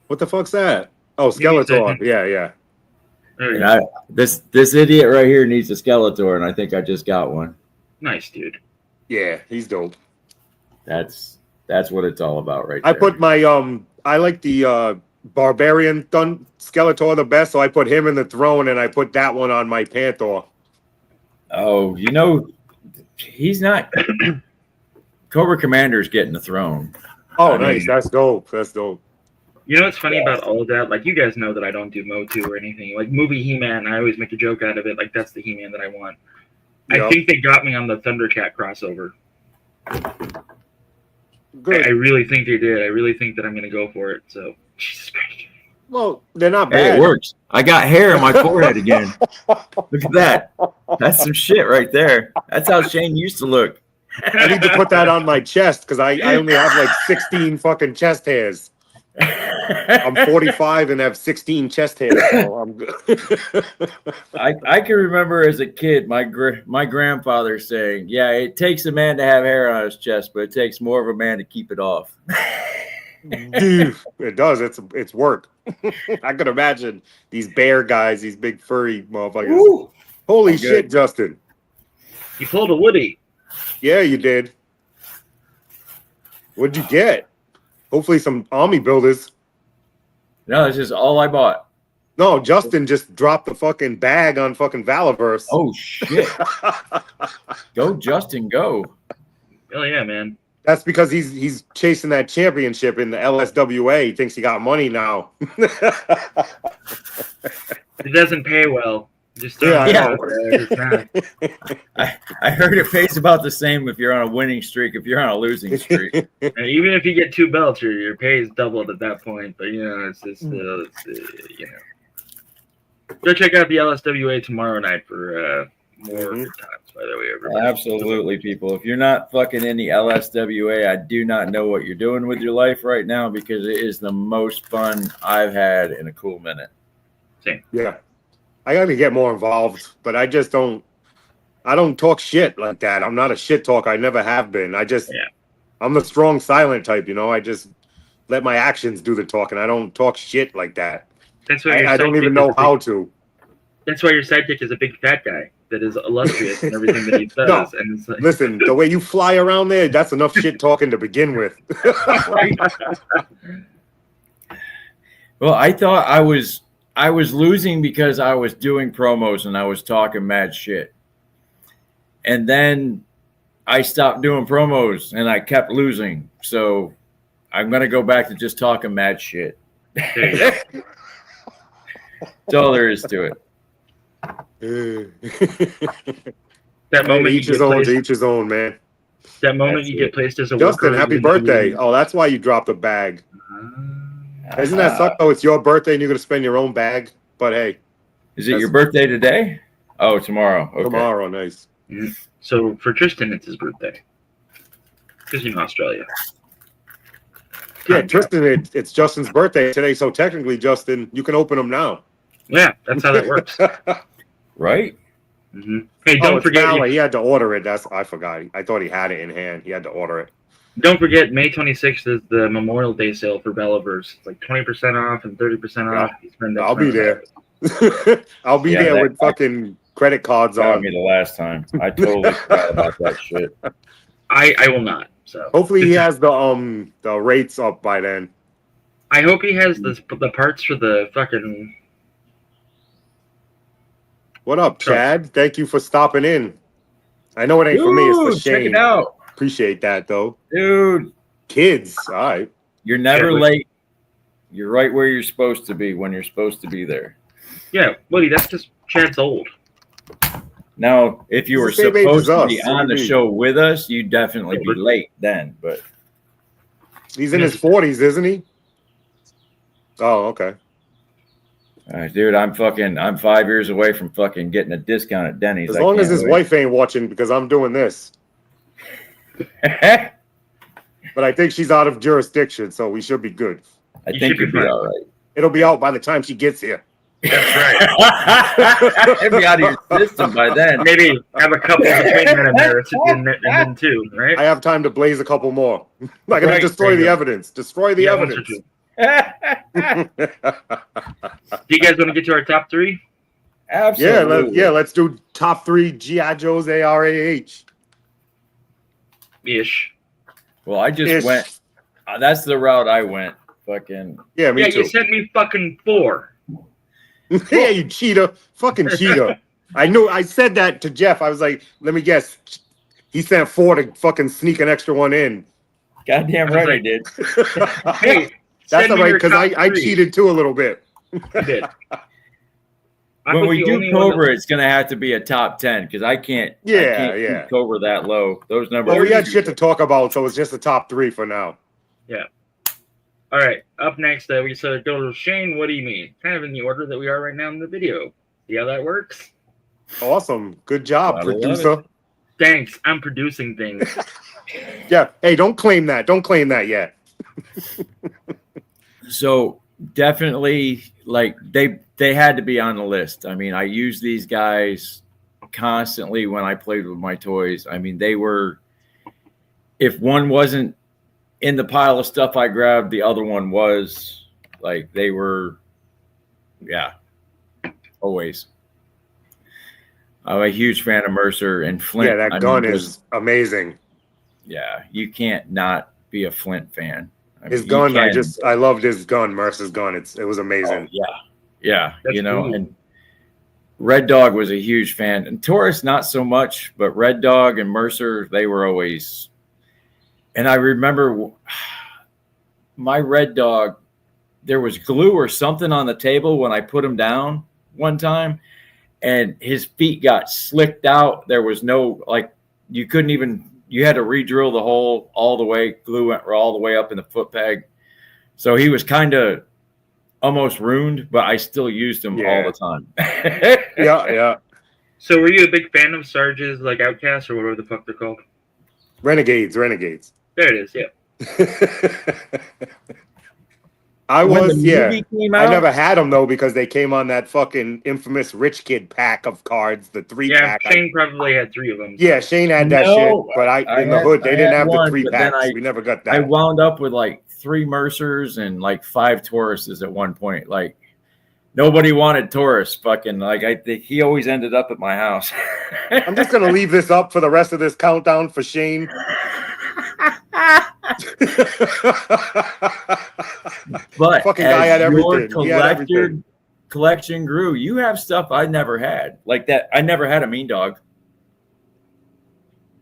What the fuck's that? Oh, You need to- Skeletor. Yeah. There you And go. this idiot right here needs a Skeletor, and I think I just got one. Nice, dude. Yeah, he's dope. That's what it's all about, right I there. put my I like the Barbarian Skeletor the best, so I put him in the throne and I put that one on my Panther. Oh, you know, he's not. Cobra Commander's getting the throne. Oh, I nice. mean- That's dope. That's dope. You know what's funny about all of that? Like, you guys know that I don't do Motu or anything. Like, movie He-Man, I always make a joke out of it. Like, that's the He-Man that I want. I Yup. think they got me on the Thundercat crossover. Good. I really think they did. I really think that I'm going to go for it. So, Jesus Christ. Well, they're not Hey, bad. it works. I got hair on my forehead again. Look at that. That's some shit right there. That's how Shane used to look. I need to put that on my chest because I only have like 16 fucking chest hairs. I'm 45 and have 16 chest hairs, so I'm good. I can remember as a kid my grandfather saying, "Yeah, it takes a man to have hair on his chest, but it takes more of a man to keep it off." Dude, it does. It's work. I could imagine these bear guys, these big furry motherfuckers. Woo! Holy I'm shit, good. Justin. You pulled a Woody. Yeah, you did. What'd you get? Hopefully some army builders. No, this is all I bought. No, Justin just dropped the fucking bag on fucking Valaverse. Oh shit! Go, Justin, go! Oh, yeah, man. That's because he's chasing that championship in the LSWA. He thinks he got money now. It doesn't pay well. Just Yeah, I heard it pays about the same if you're on a winning streak, if you're on a losing streak. And even if you get 2 belts, your pay is doubled at that point. But it's just Go check out the LSWA tomorrow night for more good times. By the way, everybody. Absolutely, people. If you're not fucking in the LSWA, I do not know what you're doing with your life right now because it is the most fun I've had in a cool minute. Same. Yeah. I got to get more involved, but I don't talk shit like that. I'm not a shit talker. I never have been. I'm the strong silent type, I just let my actions do the talking. I don't talk shit like that. That's why I don't even know how to. That's why your sidekick is a big fat guy that is illustrious in everything that he does. No, and it's like... Listen, the way you fly around there, that's enough shit talking to begin with. Well, I thought I was losing because I was doing promos and I was talking mad shit. And then I stopped doing promos and I kept losing. So I'm going to go back to just talking mad shit. That's all there is to it. That moment each his own, to each his own, man. That moment you get placed as a Justin, worker, happy birthday. Oh, that's why you dropped a bag. Isn't that suck though? It's your birthday and you're going to spend your own bag. But hey. Is it your birthday today? Oh, tomorrow. Okay. Tomorrow, nice. So for Tristan, it's his birthday. Because Australia. Yeah, Tristan, it's Justin's birthday today. So technically, Justin, you can open them now. Yeah, that's how that works. Right? Mm-hmm. Hey, don't forget. He had to order it. I forgot. I thought he had it in hand. He had to order it. Don't forget, May 26th is the Memorial Day sale for Bellaverse. It's like 20% off and 30% off. I'll be there. I'll be there with fucking credit cards on. Me the last time. I totally forgot about that shit. I will not. So hopefully he has the rates up by then. I hope he has the parts for the fucking. What up, Chad? Thank you for stopping in. I know it ain't for me. It's for Shane. Check it out. Appreciate that, though. Dude. Kids. All right. You're never late. You're right where you're supposed to be when you're supposed to be there. Yeah, Woody, that's just Chad's old. Now, if you were supposed to be on the show with us, you'd definitely be late then. But he's in his 40s, isn't he? Oh, okay. All right, dude, I'm 5 years away from fucking getting a discount at Denny's. As long as his wife ain't watching, because I'm doing this. But I think she's out of jurisdiction, so we should be good. I think you'll be all right. It'll be out by the time she gets here. That's right. It'll be out of your system by then. Maybe have a couple between then and there, and then two, right? I have time to blaze a couple more. I'm gonna destroy the evidence. Destroy the evidence. Do you guys want to get to our top 3? Absolutely. Let's do top 3 G.I. Joe's ARAH. Ish. Well, I just went. That's the route I went. Fucking. Yeah, me too. You sent me fucking 4. Yeah, you cheater. Fucking cheater. I knew. I said that to Jeff. I was like, let me guess. He sent 4 to fucking sneak an extra one in. Goddamn right I did. Hey. That's all right, because I cheated too a little bit. You did. I when was we the do only one Cobra, that- it's gonna have to be a top 10 because I can't Yeah. keep Cobra that low. Those numbers. Well, we are had too shit to low. talk about, so it's just the top 3 for now. All right, up next, we said go to Shane. What do you mean? Kind of in the order that we are right now in the video. See how that works? Awesome. Good job, Gotta love producer. Thanks. I'm producing things. Yeah. Hey, don't claim that. Don't claim that yet. So definitely, like they had to be on the list. I mean, I use these guys constantly when I played with my toys. I mean, they were. If one wasn't in the pile of stuff I grabbed, the other one was. Like they were, yeah, always. I'm a huge fan of Mercer and Flint. Yeah, that gun is amazing. Yeah, you can't not be a Flint fan. I His mean, gun, you can, I loved his gun, Mercer's gun. It was amazing. yeah, That's you know, cool. and Red Dog was a huge fan, and Taurus not so much, but Red Dog and Mercer, they were always. And I remember my Red Dog, there was glue or something on the table when I put him down one time, and his feet got slicked out. There was no, like, you couldn't even, you had to re-drill the hole all the way. Glue went all the way up in the foot peg. So he was kind of almost ruined, but I still used him all the time. Yeah. So, were you a big fan of Sarge's like Outcast or whatever the fuck they're called? Renegades. There it is. Yeah. I When was, the movie came out, I never had them though because they came on that fucking infamous rich kid pack of cards, the 3-pack. Shane probably had 3 of them. Yeah, Shane had that No, shit, but I in the had- hood they I didn't had have one, the 3 but then packs. We never got that. I wound up with like 3 Mercers and like 5 Tauruses at one point. Like nobody wanted Taurus. Fucking like he always ended up at my house. I'm just gonna leave this up for the rest of this countdown for Shane. But Fucking guy had your everything. He had everything. collection grew, you have stuff I never had. Like that, I never had a Mean Dog.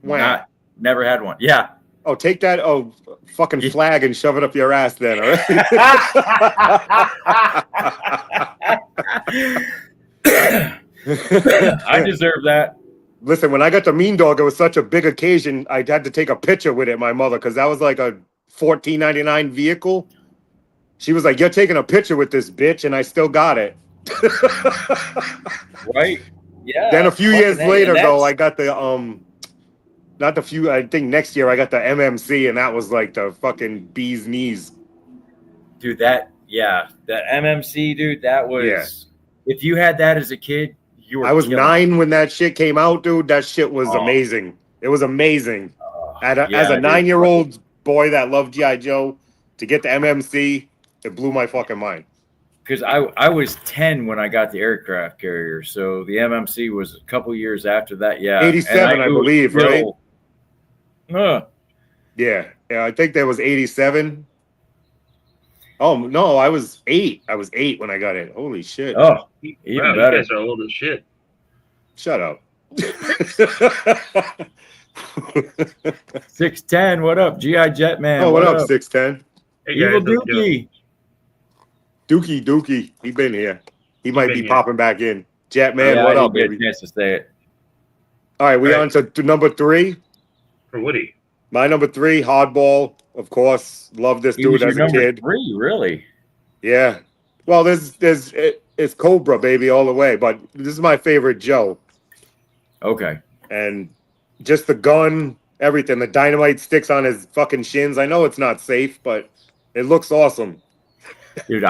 Wow. Never had one. Yeah. Oh, take that fucking flag and shove it up your ass then, all right? I deserve that. Listen, when I got the Mean Dog, it was such a big occasion. I had to take a picture with it, my mother, because that was like a $14.99 vehicle. She was like, "You're taking a picture with this bitch," and I still got it. Right? Yeah. Then a few years Fucking A, later, and though, that's- I got the not the few. I think next year I got the MMC, and that was like the fucking bee's knees. Dude, the MMC, dude, that was. Yeah. If you had that as a kid, you were. I was killing 9 when that shit came out, dude. That shit was Oh. amazing. It was amazing. As a dude. 9-year-old boy that loved G.I. Joe, to get the MMC, it blew my fucking mind. Because I was 10 when I got the aircraft carrier, so the MMC was a couple years after that. Yeah, 87, And I was believe, right? little- Yeah, I think there was 87. Oh no, I was 8. I was 8 when I got it. Holy shit! Oh, even Wow, better. you guys are old as shit. Shut up. 610, what up? GI Jetman. Oh, what up, 610? Hey, Evil guys, how's it going? Dookie. Dookie, he been here. He might been be here. popping back in. Jetman, Yeah, what I up, didn't baby? get a chance to say it. All right, we All on to number 3. For Woody. My number 3, Hardball. Of course, love this He was dude your as a number kid. 3, really? Yeah. Well, it's Cobra, baby, all the way. But this is my favorite Joe. Okay. And just the gun, everything. The dynamite sticks on his fucking shins. I know it's not safe, but it looks awesome. Dude,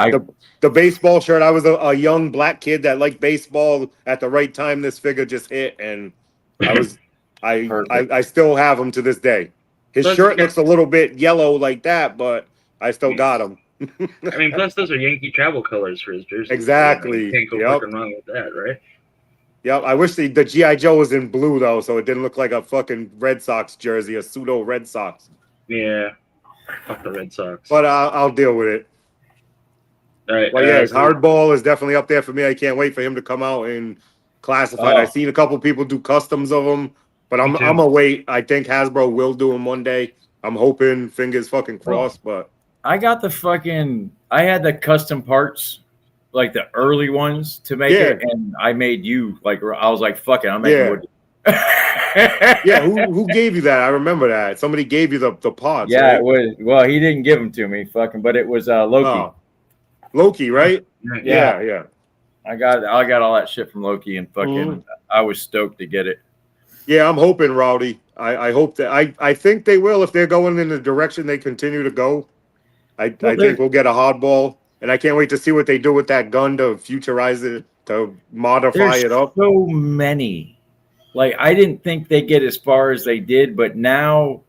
The baseball shirt. I was a young black kid that liked baseball. At the right time, this figure just hit, and I still have him to this day. His Plus, shirt you looks a little bit yellow like that, but I still got him. I mean, plus those are Yankee travel colors for his jersey. Exactly. You can't go Yep. fucking wrong with that, right? Yep. I wish the G.I. Joe was in blue though, so it didn't look like a fucking Red Sox jersey, a pseudo Red Sox. Yeah. Fuck the Red Sox. But I'll deal with it. All right. Well, yeah, so- Hardball is definitely up there for me. I can't wait for him to come out and classified. Oh. I've seen a couple people do customs of them, but I'm Me too. gonna wait. I think Hasbro will do them one day. I'm hoping, fingers fucking crossed. But I got I had the custom parts like the early ones to make Yeah. it, and I made you like I was like, fuck it, I'm making Yeah. Woody. Yeah, who gave you that? I remember that. Somebody gave you the parts. Yeah, right? it was. Well, he didn't give them to me, fucking, but it was Loki. Oh. Loki, right? Yeah. Yeah. I got all that shit from Loki, and fucking, Mhm. I was stoked to get it. Yeah, I'm hoping, Rowdy. I hope that I think they will if they're going in the direction they continue to go. I think we'll get a hardball, and I can't wait to see what they do with that gun to futurize it, to modify There's it up. so many. Like, I didn't think they get as far as they did, but now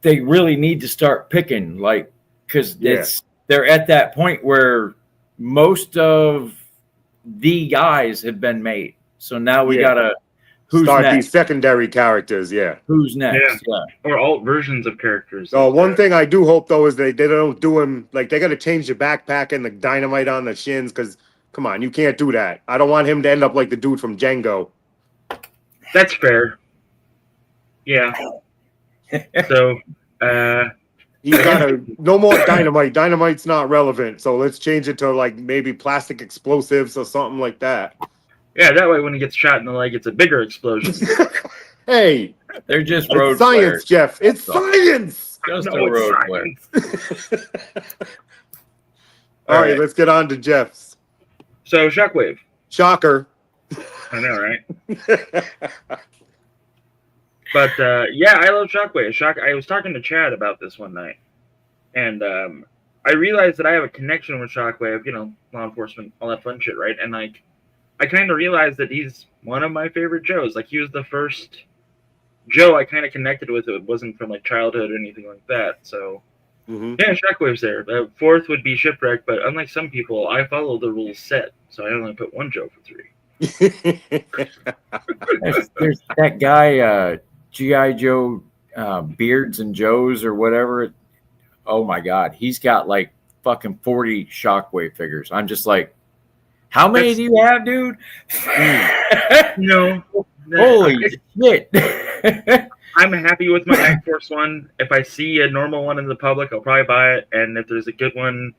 they really need to start picking, like, because they're at that point where most of the guys have been made. So now we gotta who's start next? these secondary characters. Yeah. Who's next? Yeah. Or alt versions of characters. So one thing I do hope though is they don't do him like they got to change the backpack and the dynamite on the shins because come on, you can't do that. I don't want him to end up like the dude from Django. That's fair. Yeah. So, he's got no more dynamite. Dynamite's not relevant. So let's change it to like maybe plastic explosives or something like that. Yeah, that way when he gets shot in the leg, it's a bigger explosion. Hey, they're just it's road science, flares. Jeff. It's science. Just No, a it's road flare. All right, let's get on to Jeff's. So, Shockwave. Shocker. I know, right? But yeah, I love Shockwave. I was talking to Chad about this one night, and I realized that I have a connection with Shockwave. You know, law enforcement, all that fun shit, right? And like, I kind of realized that he's one of my favorite Joes. Like, he was the first Joe I kind of connected with. It wasn't from like childhood or anything like that. So yeah, Shockwave's there. Fourth would be Shipwreck, but unlike some people, I follow the rules set, so I only put one Joe for 3. There's that guy, G.I. Joe, Beards and Joes or whatever. Oh my God, he's got like fucking 40 Shockwave figures. I'm just like, how many do you have, dude? No. Holy shit. I'm happy with my Act Force one. If I see a normal one in the public, I'll probably buy it. And if there's a good one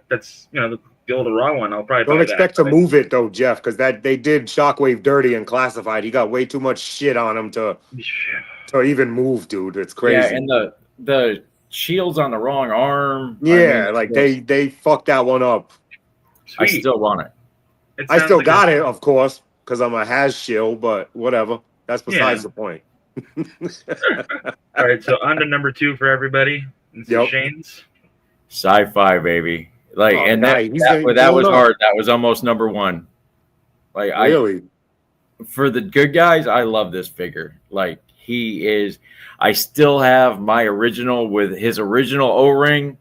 that's, you know, the old raw one, I'll probably buy Don't that. expect to move it though, Jeff, because they did Shockwave dirty and classified. He got way too much shit on him to even move, dude. It's crazy. Yeah, and the shield's on the wrong arm. Yeah, I mean, like they fucked that one up. I still want it. I still got it, of course, because I'm a has shield, but whatever. That's besides the point. All right, so on to number 2 for everybody. This is Shane's. Sci-fi, baby. Like, and that was hard. That was almost number 1. Like, really? For the good guys, I love this figure. Like, he is. I still have my original with his original O-ring.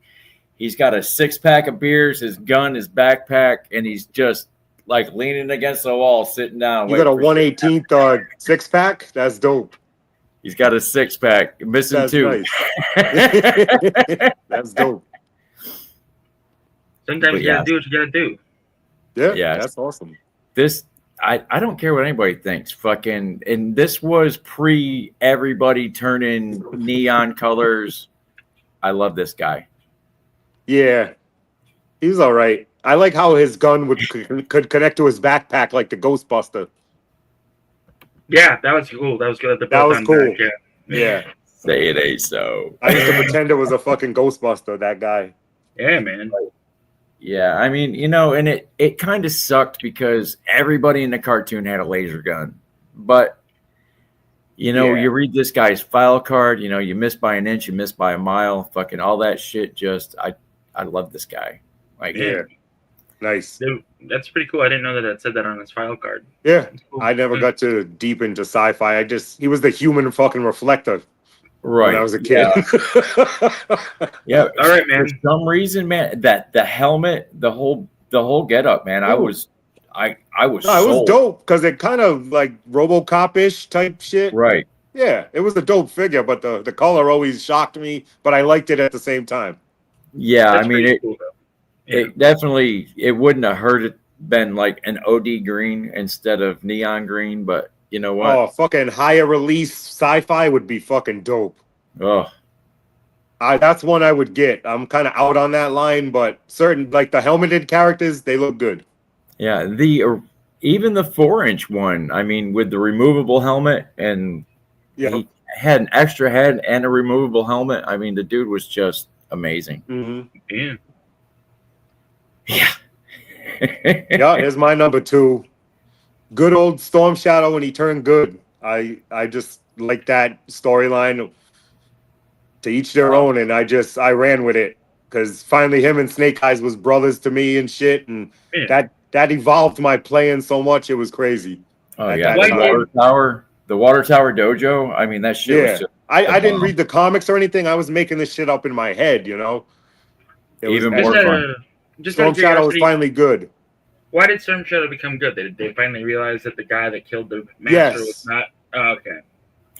He's got a 6-pack of beers, his gun, his backpack, and he's just like leaning against the wall, sitting down. You got a 1/18 6-pack? That's dope. He's got a 6-pack, missing That's 2. Nice. That's dope. Sometimes you gotta do what you gotta do. Yeah, that's awesome. This I don't care what anybody thinks. Fucking, and this was pre everybody turning neon colors. I love this guy. Yeah, he was all right. I like how his gun could connect to his backpack like the Ghostbuster. Yeah, that was cool. That was good. That was cool. Back, Yeah. Say it ain't so. I used to pretend it was a fucking Ghostbuster, that guy. Yeah, man. Yeah, I mean, you know, and it kind of sucked because everybody in the cartoon had a laser gun. But, you know, you read this guy's file card, you know, you miss by an inch, you miss by a mile, fucking all that shit. Just, I love this guy. Like, nice. That's pretty cool. I didn't know that it said that on his file card. Yeah, cool. I never got too deep into sci-fi. He was the human fucking reflector. Right. When I was a kid. Yeah. All right, man. For some reason, man, that the helmet, the whole get up, man. Ooh. I was it was dope because it kind of like RoboCop-ish type shit. Right. Yeah, it was a dope figure, but the color always shocked me, but I liked it at the same time. Yeah, I mean cool, it definitely wouldn't have hurt it been like an OD green instead of neon green, but you know what? Oh, fucking higher release sci-fi would be fucking dope. Oh, That's one I would get. I'm kind of out on that line, but certain like the helmeted characters, they look good. Yeah, even the 4-inch one. I mean, with the removable helmet, and Yeah. he had an extra head and a removable helmet. I mean, the dude was just amazing. Yeah. Yeah. Yeah, here's my number 2. Good old Storm Shadow when he turned good. I just like that storyline. To each their own, and I ran with it because finally him and Snake Eyes was brothers to me and shit, and Yeah. that evolved my playing so much it was crazy. Oh At yeah, that the Water Tower Dojo. I mean, that shit was Yeah, just I didn't bomb. read the comics or anything. I was making this shit up in my head, you know. It was Even and more fun. Just out Storm of Shadow was curiosity, finally good. why did Storm Shadow become good? They finally realized that the guy that killed the master Yes. was not. Oh, okay.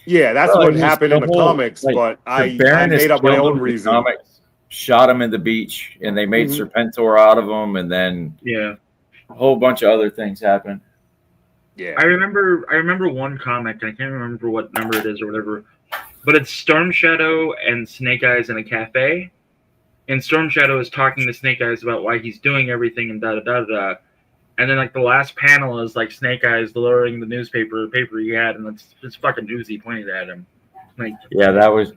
Yeah, that's Well, what it was happened in the whole, comics, like, but the I Baroness made up my killed him own in the reason. comics, shot him in the beach, and they made Mhm. Serpentor out of him, and then Yeah. a whole bunch of other things happened. Yeah. I remember one comic, and I can't remember what number it is or whatever, but it's Storm Shadow and Snake Eyes in a cafe, and Storm Shadow is talking to Snake Eyes about why he's doing everything and da da da da. And then like the last panel is like Snake Eyes lowering the paper he had, and it's fucking Juicy pointed at him. Like, Yeah, that was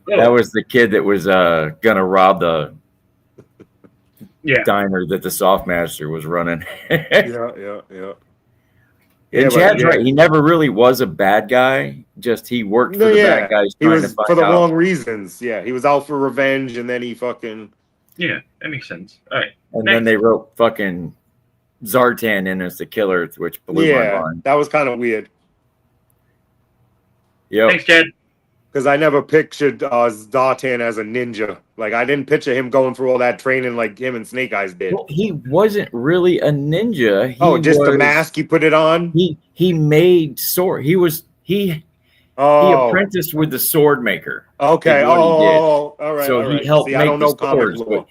the kid that was gonna rob the yeah, diner that the Softmaster was running. Yeah. And Chad's right. He never really was a bad guy. Just he worked for the bad guys He trying was to find for the out. wrong reasons. Yeah, he was out for revenge, and then he fucking. yeah, that makes sense. All right, And then they wrote fucking Zartan in as the killer, which blew my mind. That was kind of weird. Yep. Thanks, Chad. Because I never pictured Zartan as a ninja. Like, I didn't picture him going through all that training like him and Snake Eyes did. Well, he wasn't really a ninja. Just the mask he put it on? He made sword. He apprenticed with the sword maker. Okay. All right. So he helped make I don't know the comic swords. lore.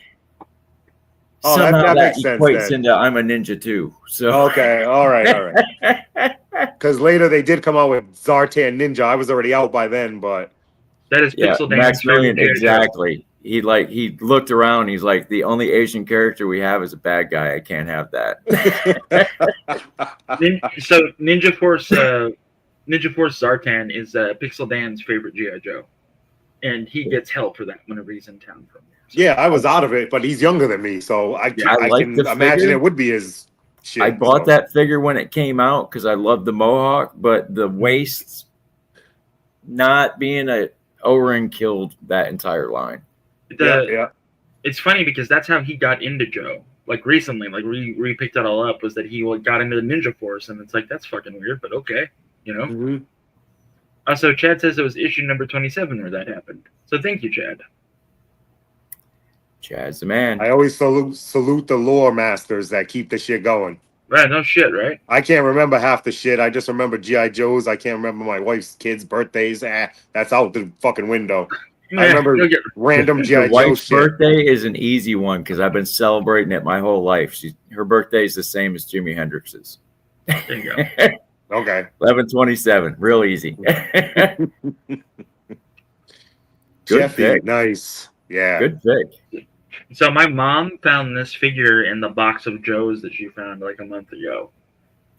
Somehow that that makes sense equates then. into I'm a ninja too. So Okay. All right. Because later they did come out with Zartan Ninja. I was already out by then, but that is Pixel Dan's Maximilian, favorite exactly. He looked around. He's like, the only Asian character we have is a bad guy. I can't have that. So Ninja Force Zartan is Pixel Dan's favorite GI Joe, and he gets help for that whenever he's in town. From so. Yeah, I was out of it, but he's younger than me, so I like can the imagine figure. it would be his shit. I bought that figure when it came out because I loved the mohawk, but the waist not being a O-ring killed that entire line. It's funny because that's how he got into Joe. Like recently, like we picked that all up, was that he got into the Ninja Force, and it's like, that's fucking weird, but okay, you know. Mm-hmm. Also, Chad says it was issue number 27 where that happened. So thank you, Chad. Chad's the man. I always salute the lore masters that keep the shit going. Right, no shit, right? I can't remember half the shit. I just remember G.I. Joes. I can't remember my wife's kids' birthdays. That's out the fucking window. I remember random G.I. Joe wife's shit. birthday is an easy one because I've been celebrating it my whole life. Her birthday is the same as Jimi Hendrix's. There you go. Okay. 11/27, real easy. Good Jeffy, pick. nice. Yeah. Good pick. So my mom found this figure in the box of Joe's that she found like a month ago.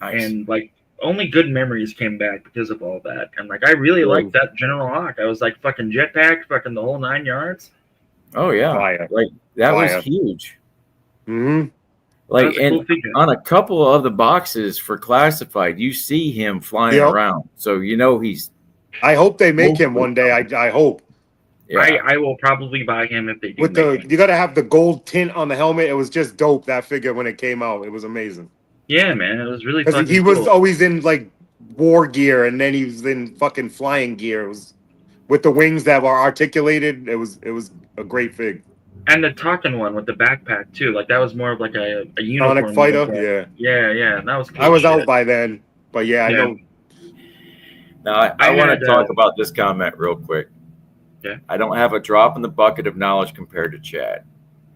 Nice. And like only good memories came back because of all that. And like I really liked that General Hawk. I was like fucking jetpack, fucking the whole 9 yards. Oh yeah. Fire. Like that Fire. was huge. Mm-hmm. Like, That's a cool figure. on a couple of the boxes for classified, you see him flying around. So you know he's. I hope they make him one day. I hope. Yeah. I will probably buy him if they do. With you got to have the gold tint on the helmet. It was just dope, that figure, when it came out. It was amazing. Yeah, man, it was really Because fucking he was cool. always in like war gear, and then he was in fucking flying gear. It was with the wings that were articulated. It was a great fig. And the talking one with the backpack too. Like that was more of like a uniform. Sonic Fighter, yeah. That was cool. I was shit. out by then, but I know. Now I want to talk about this comment real quick. Yeah. I don't have a drop in the bucket of knowledge compared to Chad.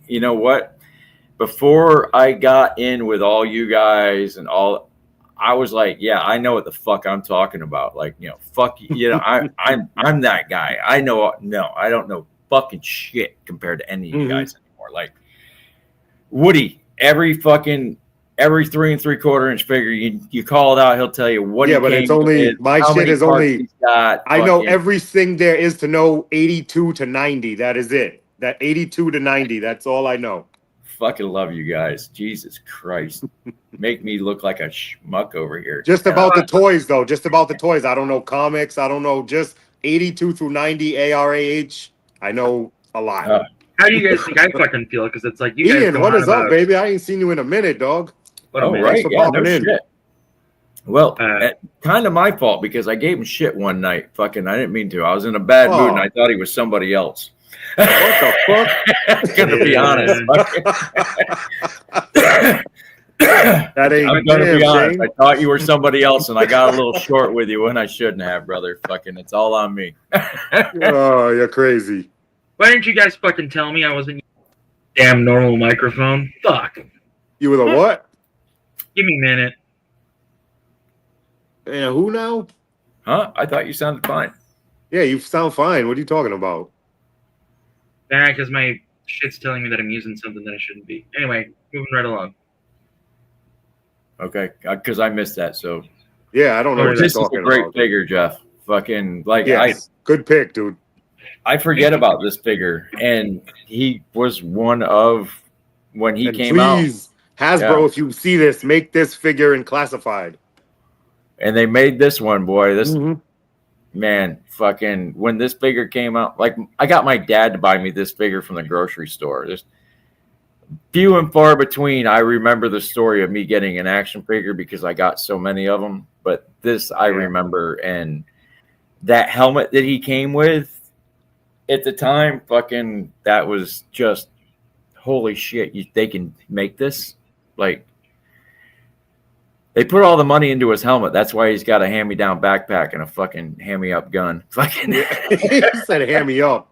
You know what? Before I got in with all you guys and all, I was like, yeah, I know what the fuck I'm talking about. Like, fuck you. I'm that guy. I know. No, I don't know fucking shit compared to any of you guys anymore. Like Woody, every 3 3/4 inch figure, you call it out, he'll tell you what. Yeah, he but came it's only with, my how shit many is parts only. he's got, I know fucking- everything there is to know 82 to 90. That is it. That 82 to 90. That's all I know. Fucking love you guys. Jesus Christ. Make me look like a schmuck over here. Just about the toys, though. Just about the toys. I don't know comics. I don't know just 82 through 90 ARAH. I know a lot. How do you guys think I fucking feel? Because it's like you guys Ian, go what on is up, about baby? I ain't seen you in a minute, dog. what a Oh, minute. right. for Yeah, popping no in. shit. Well, Uh, kind of my fault because I gave him shit one night. Fucking, I didn't mean to. I was in a bad mood and I thought he was somebody else. What the fuck? I'm gonna be honest. That ain't I'm gonna be damn, honest. Shane. I thought you were somebody else, and I got a little short with you when I shouldn't have, brother. Fucking, it's all on me. Oh, you're crazy. why didn't you guys fucking tell me I wasn't using a damn normal microphone? Fuck. You with a what? Give me a minute. And who now? Huh? I thought you sounded fine. Yeah, you sound fine. What are you talking about? Nah, because my shit's telling me that I'm using something that I shouldn't be. Anyway, moving right along. Okay, because I missed that. So Yeah, I don't know what you're this is a talking great about. figure, Jeff. Fucking like Yes, good pick, dude. I forget about this figure, and he was one of when he And came out, please, Hasbro, Yeah. if you see this, make this figure in classified. and they made this one. Boy, this Mhm. man, fucking when this figure came out, like I got my dad to buy me this figure from the grocery store. There's few and far between. I remember the story of me getting an action figure because I got so many of them, but this I remember, and that helmet that he came with at the time, fucking, that was just holy shit. They can make this, like. They put all the money into his helmet. That's why he's got a hand-me-down backpack and a fucking hand-me-up gun. Fucking. He said, "Hand me up."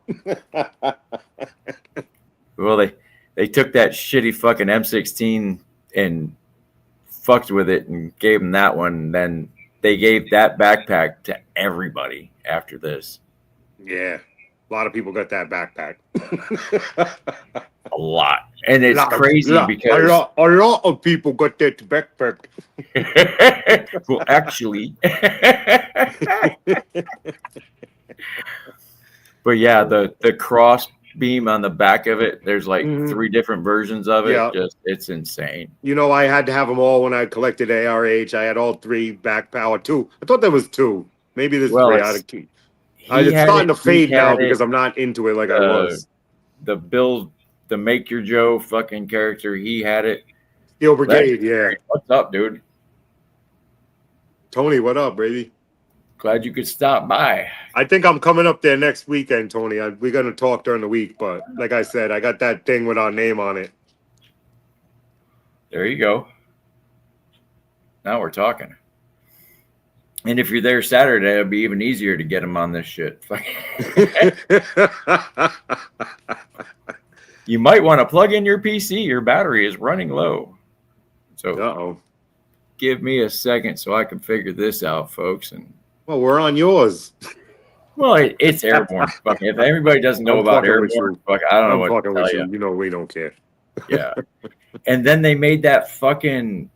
Well, they took that shitty fucking M16 and fucked with it and gave him that one. And then they gave that backpack to everybody after this. Yeah, a lot of people got that backpack. A lot. And it's crazy because a lot of people got that backpack. well, actually. But yeah, the cross beam on the back of it, there's like 3 different versions of it. Yeah. Just it's insane. You know, I had to have them all when I collected ARH. I had all 3 backpack, or 2. I thought there was 2. Maybe there's 3 out of 2. It's starting to fade now because I'm not into it like I was. The Make Your Joe fucking character, he had it. Steel Brigade, yeah. What's up, dude? Tony, what up, baby? Glad you could stop by. I think I'm coming up there next weekend, Tony. We're going to talk during the week, but like I said, I got that thing with our name on it. There you go. Now we're talking. And if you're there Saturday, it'll be even easier to get him on this shit. You might want to plug in your PC. Your battery is running low. So give me a second so I can figure this out, folks. And well, we're on yours. Well, it's airborne. Fucking, if everybody doesn't know about airborne, fuck, I don't know what to tell you. You know we don't care. Yeah. And then they made that fucking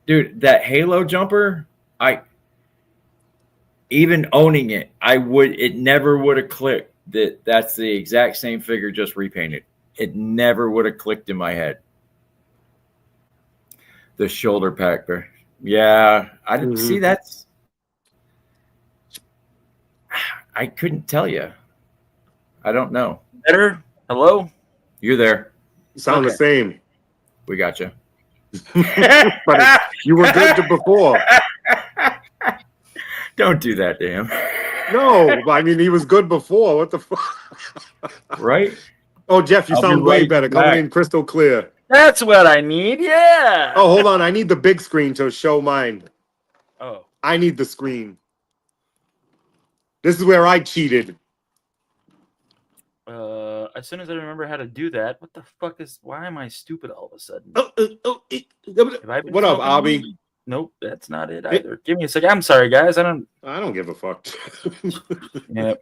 dude, that Halo jumper. Even owning it, it never would have clicked that that's the exact same figure just repainted. It never would have clicked in my head. The shoulder pack there. Yeah, I didn't see that's. I couldn't tell you. I don't know. Better? Hello? You're there. You sound the same. We got you. But you were good before. Don't do that to him. No, I mean, he was good before. What the fuck? Right? Oh, Jeff, you sound way better. Coming in crystal clear. That's what I need, yeah. Oh, hold on. I need the big screen to show mine. Oh. I need the screen. This is where I cheated. As soon as I remember how to do that, what the fuck is? Why am I stupid all of a sudden? What up, Abby? Nope, that's not it either. Give me a second. I'm sorry, guys. I don't give a fuck. Yeah.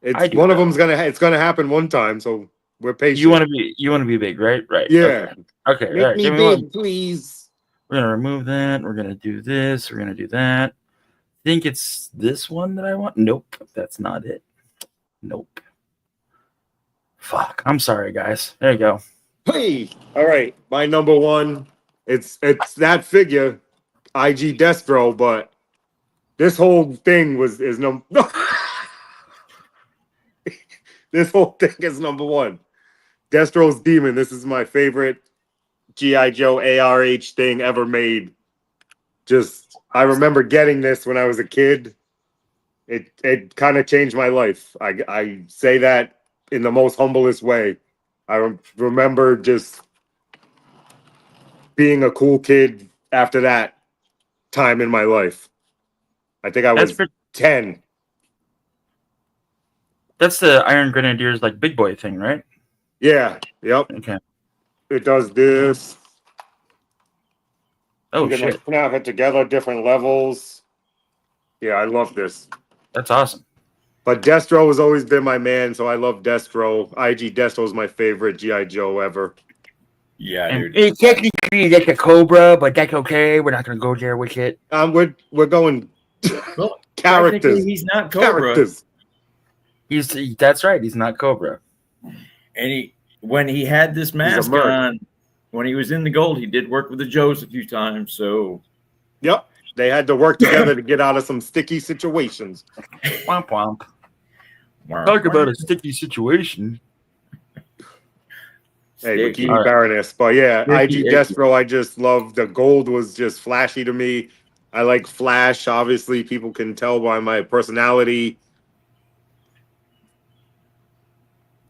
It's I do one of know. them's it's gonna happen one time, so we're patient. You want to be big, right? Right. Yeah. Okay. All Make right. me Give me big, one. please. We're gonna remove that. We're gonna do this. We're gonna do that. I think it's this one that I want. Nope, that's not it. Nope. Fuck. I'm sorry, guys. There you go. Hey, all right. My number one. It's that figure, IG Destro, but this whole thing is no. This whole thing is number one. Destro's Demon. This is my favorite GI Joe ARH thing ever made. Just I remember getting this when I was a kid. It kind of changed my life. I say that in the most humblest way. I remember just being a cool kid after that time in my life. I think I That's was 10. That's the Iron Grenadiers like big boy thing, right? Yeah. Yep. Okay. It does this. Oh You can shit. like snap it together, different levels. Yeah, I love this. That's awesome. But Destro has always been my man, so I love Destro. IG Destro is my favorite GI Joe ever. Yeah, And dude. technically that's a Cobra, but that's okay. We're not gonna go there with it. We're going Well, characters. technically, he's not Cobra. Characters. That's right. He's not Cobra. And when he had this mask merc. on, when he was in the gold, he did work with the Joes a few times. So, Yep. They had to work together to get out of some sticky situations. Womp womp. Talk about a sticky situation. Hey, Sticky. Bikini All right. Baroness. But yeah, Sticky, IG icky. Destro, I just love the gold was just flashy to me. I like Flash. Obviously, people can tell by my personality.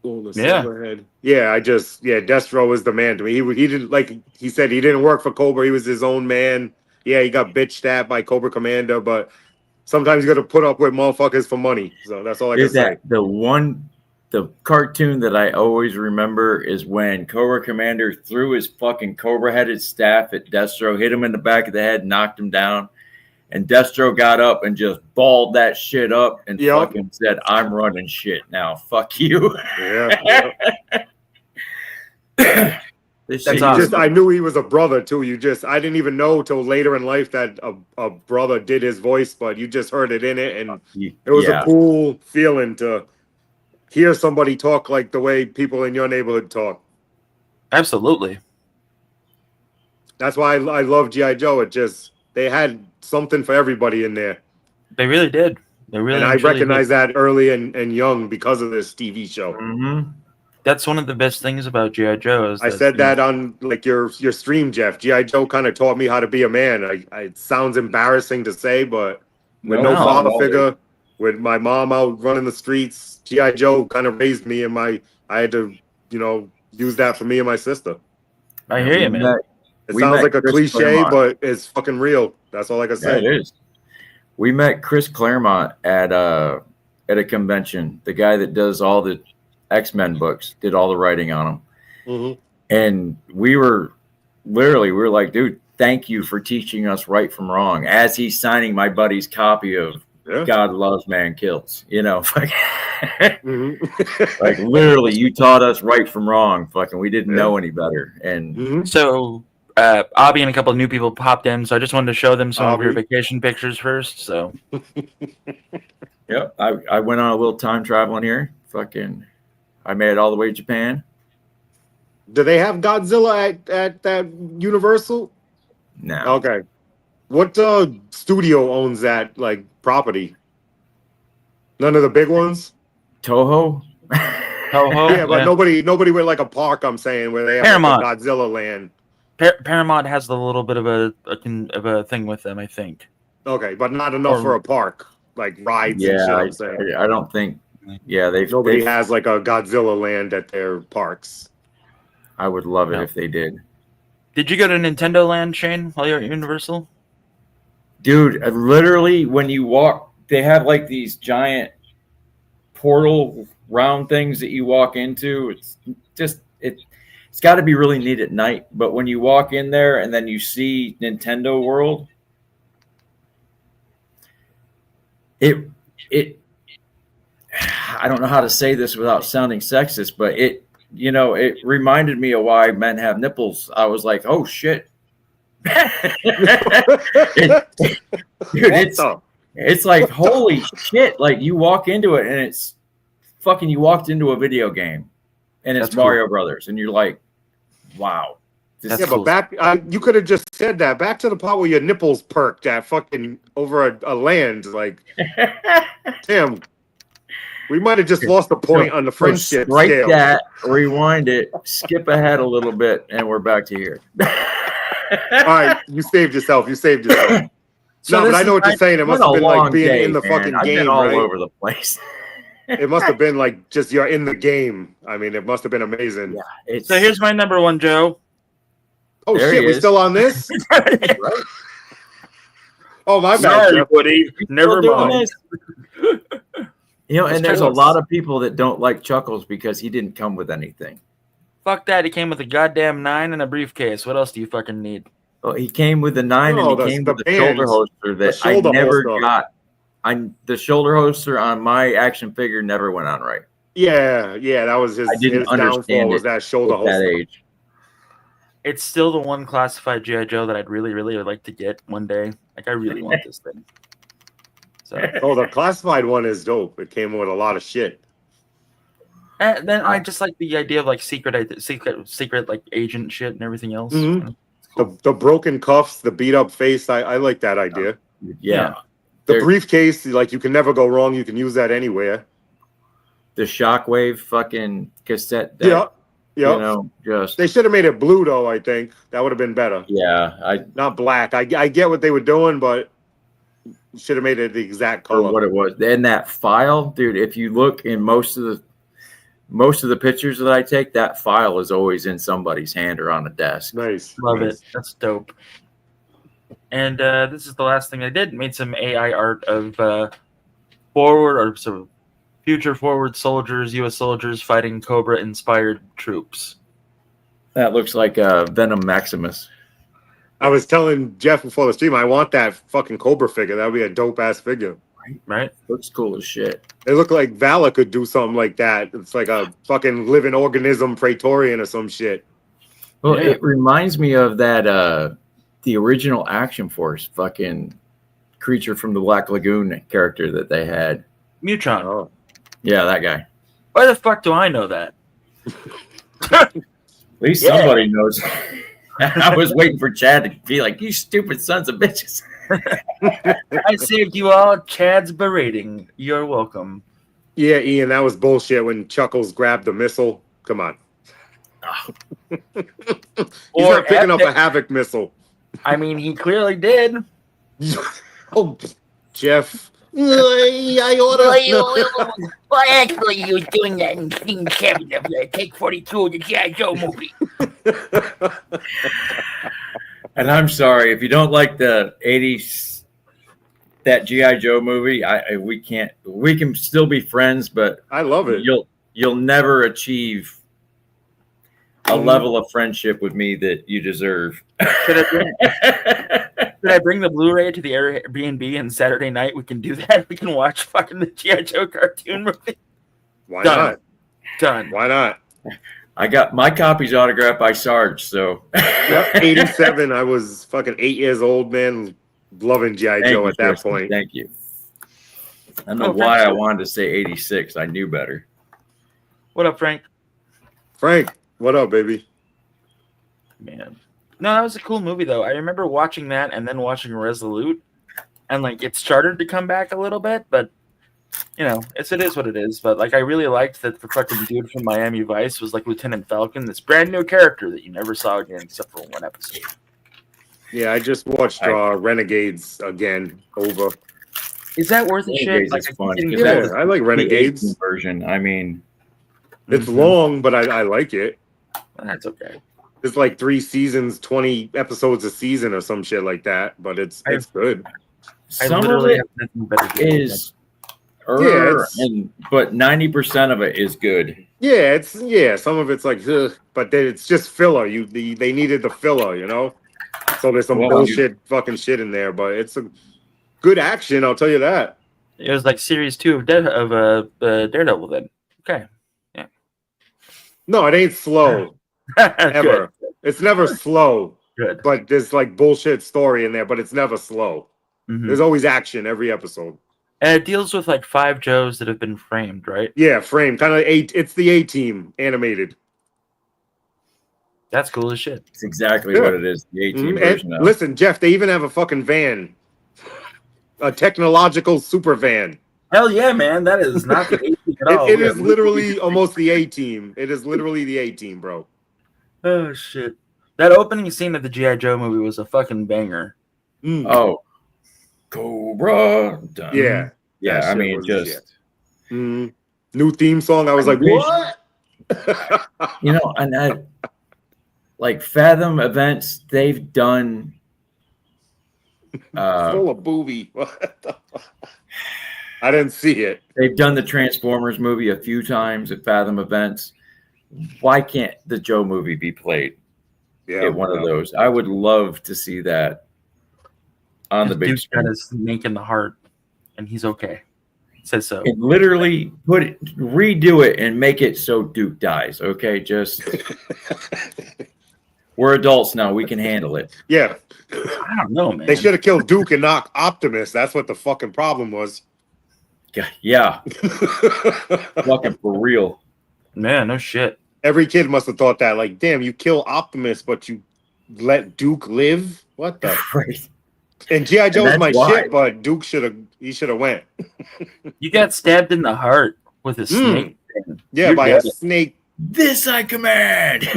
Oh, the Yeah. Silverhead. Yeah, Destro was the man to me. He didn't like he said he didn't work for Cobra. He was his own man. Yeah, he got bitched at by Cobra Commander, but sometimes you got to put up with motherfuckers for money. So that's all I can Is say. that the cartoon that I always remember is when Cobra Commander threw his fucking cobra-headed staff at Destro, hit him in the back of the head, knocked him down, and Destro got up and just balled that shit up and Yep. fucking said, "I'm running shit now. Fuck you." Yeah. This That's shit awesome. I knew he was a brother too. I didn't even know till later in life that a brother did his voice, but you just heard it in it, and it was a cool feeling to hear somebody talk like the way people in your neighborhood talk. Absolutely. That's why I love GI Joe. They had something for everybody in there, They really did. They really. and I truly recognized did. that early and young because of this TV show. Mm-hmm. That's one of the best things about GI Joe. Is I said that on like your stream, Jeff. GI Joe kind of taught me how to be a man. It sounds embarrassing to say, but with no No. father figure, with my mom out running the streets, GI Joe kind of raised me, and I had to, use that for me and my sister. I hear you, man. It We sounds met like a Chris cliche, Claremont. but it's fucking real. That's all I can Yeah, say. it is. We met Chris Claremont at a convention. The guy that does all the X-Men books did all the writing on them. Mm-hmm. And we were like, dude, thank you for teaching us right from wrong. As he's signing my buddy's copy of Yeah. God Loves, Man Kills, Mm-hmm. like literally, you taught us right from wrong. Fucking, we didn't know any better. And Mm-hmm. So, Abby and a couple of new people popped in, so I just wanted to show them some of your Abby. vacation pictures first. So, yep, I went on a little time traveling here. Fucking, I made it all the way to Japan. Do they have Godzilla at that Universal? No. Okay. What studio owns that like property? None of the big ones? Toho? Toho, Yeah, but nobody with like a park, I'm saying, where they have Paramount. like a Godzilla land. Paramount has a little bit of a thing with them, I think. Okay, but not enough for a park, like rides and shit, I'm saying. I don't think. Yeah, Nobody has like a Godzilla land at their parks. I would love it if they did. Did you go to Nintendo Land, Shane, while you're at Universal? Dude, literally, when you walk, they have like these giant portal round things that you walk into. It's just it's got to be really neat at night. But when you walk in there and then you see Nintendo World, I don't know how to say this without sounding sexist, but it reminded me of why men have nipples. I was like, oh shit. It's like, holy shit. Like you walk into it and it's fucking, you walked into a video game and it's That's cool. Mario Brothers and you're like, wow. That's Yeah, cool. but back, you could have just said that. Back to the part where your nipples perked at fucking over a land. Like, damn, we might have just lost a point on the friendship Right, scale. that, rewind it, skip ahead a little bit, and we're back to here. All right, you saved yourself. You saved yourself. So no, but this I know what you're saying. It must have been like being in the fucking I've game, been all right? over the place. It must have been like just you're in the game. I mean, it must have been amazing. Yeah, it's, So here's my number one, Joe. Oh There shit, he we is. still on this? right. Oh my bad. Sorry, Jeff. Woody. Never Still doing mind. this. Let's And there's try a this. lot of people that don't like Chuckles because he didn't come with anything. Fuck that. He came with a goddamn 9 and a briefcase. What else do you fucking need? Well, he came with the 9 No, and he the- came the with the shoulder bands. holster that shoulder I never holster. got. The shoulder holster on my action figure never went on right Yeah, that was his, I didn't his downfall understand was it that shoulder at that holster. age. It's still the one classified G.I. Joe that I'd really, really would like to get one day. Like, I really want this thing. So, Oh, the classified one is dope. It came with a lot of shit. and then I just like the idea of like secret like agent shit and everything else. Mhm. It's cool. The broken cuffs, the beat up face. I like that idea. Yeah. The There- briefcase, like you can never go wrong. You can use that anywhere. The Shockwave fucking cassette deck. Yeah. You know, just They should have made it blue though. I think that would have been better. I Not black. I get what they were doing, but should have made it the exact for color. what it was. And that file, dude, if you look in most of the pictures that I take, that file is always in somebody's hand or on a desk. Nice. Love nice. it. That's dope. And this is the last thing I did. Made some AI art of future forward soldiers, U.S. soldiers fighting Cobra-inspired troops. That looks like Venom Maximus. I was telling Jeff before the stream, I want that fucking Cobra figure. That would be a dope ass figure. Right? Looks cool as shit. It looked like Vala could do something like that. It's like a fucking living organism Praetorian or some shit. Well, Yeah. it reminds me of that the original Action Force fucking creature from the Black Lagoon character that they had. Mutron. Oh. Yeah, that guy. Why the fuck do I know that? At least Yeah. somebody knows. I was waiting for Chad to be like, "You stupid sons of bitches." I saved you all Chad's berating. You're welcome. Yeah, Ian, that was bullshit when Chuckles grabbed the missile. Come on. He's Or not picking up a Epic. Havoc missile. I mean, he clearly did. Oh, Jeff. I oughta. Well, actually, he was doing that in Scene 7 of the Take 42 of the G.I. Joe movie. And I'm sorry if you don't like the '80s that GI Joe movie. We can't. We can still be friends, but I love it. you'll never achieve a level of friendship with me that you deserve. Should I bring the Blu-ray to the Airbnb and Saturday night? We can do that. We can watch fucking the G.I. Joe cartoon movie. Why Done. not? Done. Why not? I got my copies autographed by Sarge, so Yep, 87. I was fucking 8 years old, man. Loving G.I. Joe at that Kristen. point. Thank you. I don't know Oh, why thank I you. wanted to say 86. I knew better. What up, Frank? Frank, what up, baby? Man. No, that was a cool movie, though. I remember watching that and then watching Resolute. And, like, it started to come back a little bit, but, you know, it is what it is. But, like, I really liked that the fucking dude from Miami Vice was, like, Lieutenant Falcon, this brand new character that you never saw again except for one episode. Yeah, I just watched Renegades again over. Is that worth a shit? Renegades Like, is I fun, keep getting 'cause Yeah, that I like The Renegades. 18 version. I mean, It's Mhm. long, but I like it. That's okay. It's like 3 seasons, 20 episodes a season or some shit like that, but it's good. I some of literally it have nothing better to do. is, it's- but 90% of it is good. Yeah, some of it's like, ugh, but then it's just filler. They needed the filler, you know. So there's some Well, bullshit fucking shit in there, but it's a good action. I'll tell you that. It was like series 2 of Daredevil. Then okay, No, it ain't slow ever. Good. It's never slow. Good. But there's like bullshit story in there, but it's never slow. Mhm. There's always action every episode. And it deals with like 5 Joes that have been framed, right? Yeah, frame kind of it's the A-Team animated. That's cool as shit. It's exactly Yeah. what it is. The 18 version of. Listen, Jeff, they even have a fucking van, a technological super van. Hell yeah, man! That is not the A-Team at all. It is literally almost the A-Team. It is literally the A-Team, bro. Oh shit! That opening scene of the G.I. Joe movie was a fucking banger. Oh, Cobra. Dun. Yeah. Yeah, That I shit mean, was just shit. New theme song. I was like, what? you know, and I like Fathom Events. They've done. Full of booby. What the fuck? I didn't see it. They've done the Transformers movie a few times at Fathom Events. Why can't the Joe movie be played Yeah, at one of those? I would love to see that on the big Dude's got screen. his snake in the heart, and he's okay. He says so. And literally redo it and make it so Duke dies. Okay, just we're adults now. We can handle it. Yeah. I don't know, man. They should have killed Duke and not Optimus. That's what the fucking problem was. Yeah, fucking for real. Man, no shit. Every kid must have thought that. Like, damn, you kill Optimus, but you let Duke live? What the? Right. And G.I. Joe's that's my why. shit, but Duke should have went. You got stabbed in the heart with a snake. Yeah, You're by dead. a snake. This I command.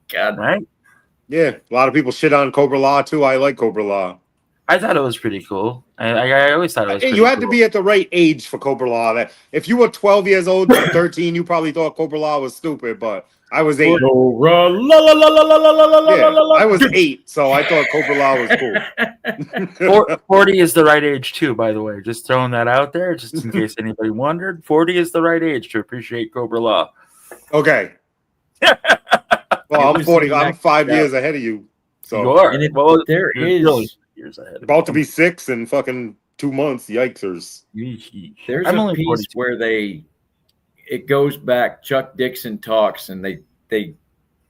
God. Right? Yeah, a lot of people shit on Cobra Law too. I like Cobra Law. I thought it was pretty cool. I always thought it was pretty You had to cool. be at the right age for Cobra Law. That if you were 12 years old or 13, you probably thought Cobra Law was stupid. But I was 8. Cobra, la, la, la, la, la, la, la, la, Yeah, la, la. I was 8, so I thought Cobra Law was cool. 40 is the right age too, by the way. Just throwing that out there, just in case anybody wondered. 40 is the right age to appreciate Cobra Law. Okay. Well, I'm 40. I'm 5 years ahead of you. So You are. And if Well, there you're is- really years ahead. about to be 6 in fucking 2 months. Yikesers. There's I'm a only piece 42. where it goes back. Chuck Dixon talks, and they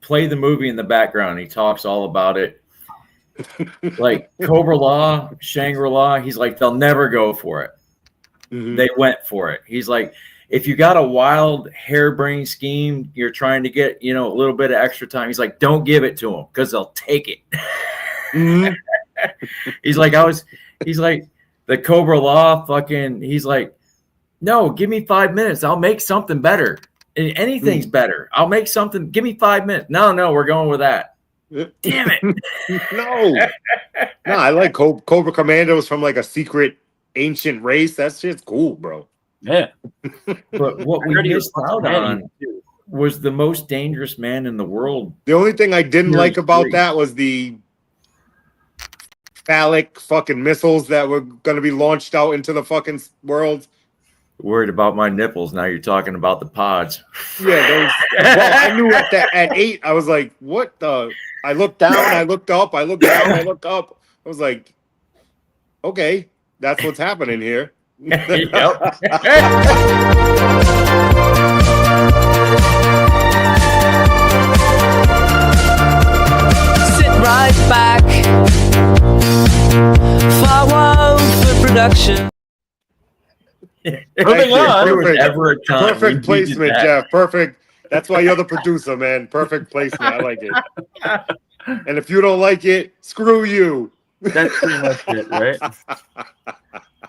play the movie in the background. He talks all about it, like Cobra Law, Shangri-La. He's like, they'll never go for it. They went for it. He's like, if you got a wild, harebrained scheme, you're trying to get a little bit of extra time. He's like, don't give it to them because they'll take it. He's like, the Cobra Law fucking, he's like, no, give me 5 minutes. I'll make something better. Anything's better. I'll make something. Give me 5 minutes. No, we're going with that. Damn it. No, I like Cobra Commandos from like a secret ancient race. That shit's cool, bro. Yeah. But what we missed out on was the most dangerous man in the world. The only thing I didn't Series like about 3. that was the phallic fucking missiles that were going to be launched out into the fucking world. Worried about my nipples. Now you're talking about the pods. Yeah, those. Well, I knew at 8, I was like, what the? I looked down, I looked up, I looked down, I looked up. I was like, okay, that's what's happening here. Sit right back. Forward for production. Moving on. There was ever a time we Perfect needed placement, that. Jeff. Perfect. That's why you're the producer, man. Perfect placement. I like it. And if you don't like it, screw you. That's pretty much it, right?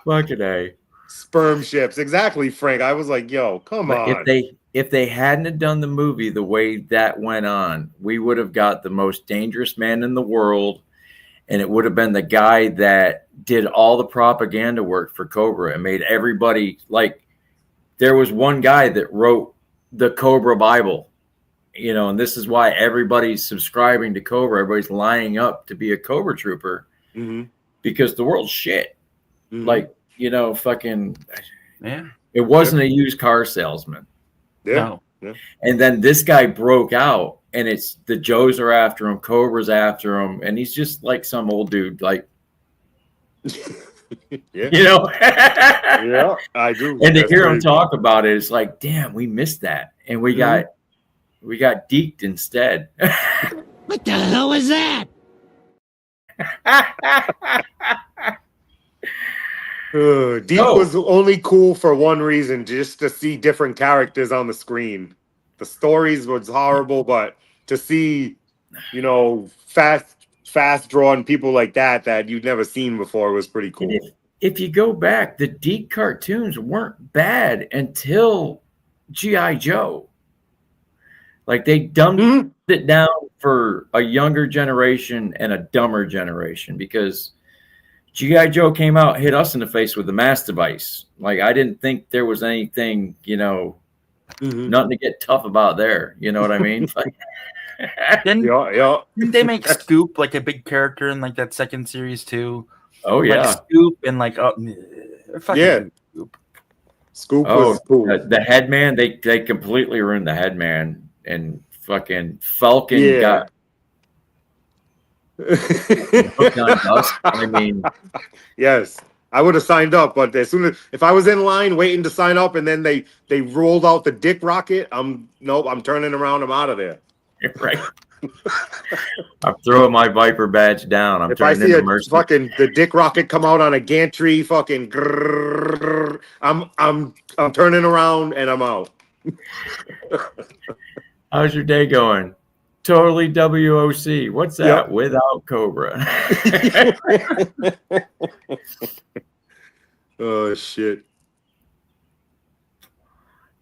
Fucking A. Sperm ships. Exactly, Frank. I was like, yo, come But on. if they hadn't have done the movie the way that went on, we would have got the most dangerous man in the world, and it would have been the guy that did all the propaganda work for Cobra and made everybody like. There was one guy that wrote the Cobra Bible, and this is why everybody's subscribing to Cobra. Everybody's lining up to be a Cobra trooper because the world's shit. Like, fucking. Yeah. It wasn't a used car salesman. Yeah. No. And then this guy broke out, and it's the Joes are after him, Cobra's after him, and he's just like some old dude. Like, Yeah. You know? Yeah, I do. And to That's hear him crazy. talk about it, it's like, damn, we missed that. And we got deked instead. What the hell was that? Deep was only cool for one reason, just to see different characters on the screen. The stories was horrible, but to see, you know, fast drawn people like that you'd never seen before was pretty cool. And if you go back, the Deke cartoons weren't bad until G.I. Joe. Like they dumbed it down for a younger generation and a dumber generation because G.I. Joe came out, hit us in the face with the mass device. Like I didn't think there was anything, you know, nothing to get tough about there. You know what I mean? Like, didn't they make Scoop like a big character in like that second series too? Oh yeah, like Scoop and like Scoop was cool. The Headman, they completely ruined the Headman, and fucking Falcon got hooked on dust. I mean, yes, I would have signed up, but as soon as if I was in line waiting to sign up, and then they rolled out the dick rocket, I'm turning around. I'm out of there. Right. I'm throwing my Viper badge down. I'm if I turning see into a Mercy. fucking the dick rocket come out on a gantry, fucking grrr, I'm turning around and I'm out. How's your day going? Totally WOC. What's that? Yep. Without Cobra. Oh shit.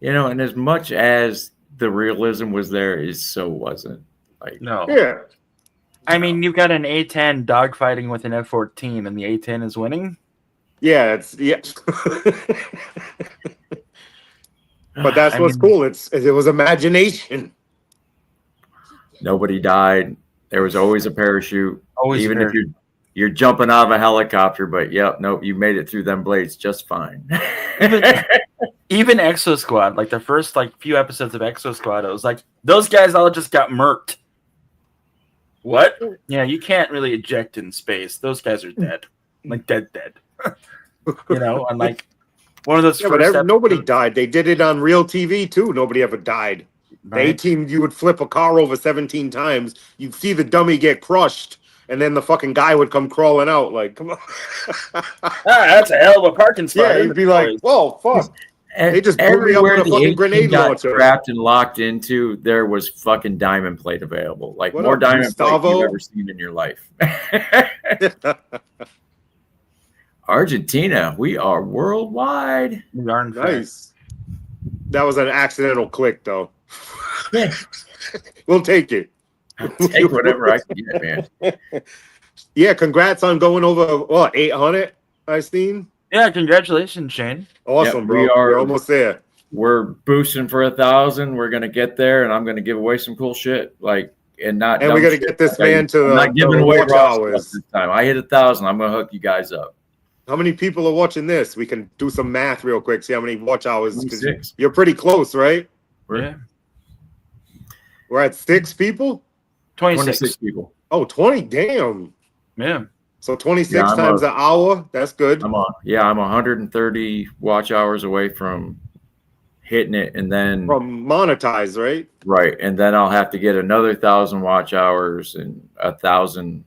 You know, and as much as the realism was there, it so wasn't. Like no. Yeah. I mean, you've got an A-10 dogfighting with an F-14, and the A-10 is winning. Yeah, But that's what's cool. It was imagination. Nobody died. There was always a parachute. Always even a if you're jumping out of a helicopter, but nope, you made it through them blades just fine. Even Exo Squad, like the first few episodes of Exo Squad, it was like those guys all just got murked. What? Yeah, you can't really eject in space. Those guys are dead, like dead. You know, and like one of those. Yeah, but nobody died. They did it on real TV too. Nobody ever died. Right. The A-Team, you would flip a car over 17 times. You'd see the dummy get crushed, and then the fucking guy would come crawling out. Like, come on. That's a hell of a parking spot. Yeah, he'd be like, "Whoa, fuck!" They just blew me up with a fucking grenade launcher. Trapped and locked into, there was fucking diamond plate available. Like What more up, diamond plate Gustavo? you've ever seen in your life. Argentina, we are worldwide. We are Nice. That was an accidental click, though. Yeah. We'll take it. I'll take whatever I can get, man. Yeah, congrats on going over 800. I've seen. Yeah, congratulations, Shane. Awesome, Yep, bro. We're almost there. We're boosting for 1,000. We're gonna get there, and I'm gonna give away some cool shit. And we got to get this man to I'm not giving the away watch raw stuff hours. this time. I hit 1,000. I'm gonna hook you guys up. How many people are watching this? We can do some math real quick. See how many watch hours. 'Cause 26. You're pretty close, right? Yeah. We're at 6 people. 26 people. Oh, 20. Damn. Yeah. So 26 Yeah, I'm times an hour. That's good. I'm 130 watch hours away from hitting it, and then From monetize, right? right, and then I'll have to get another 1,000 watch hours and 1,000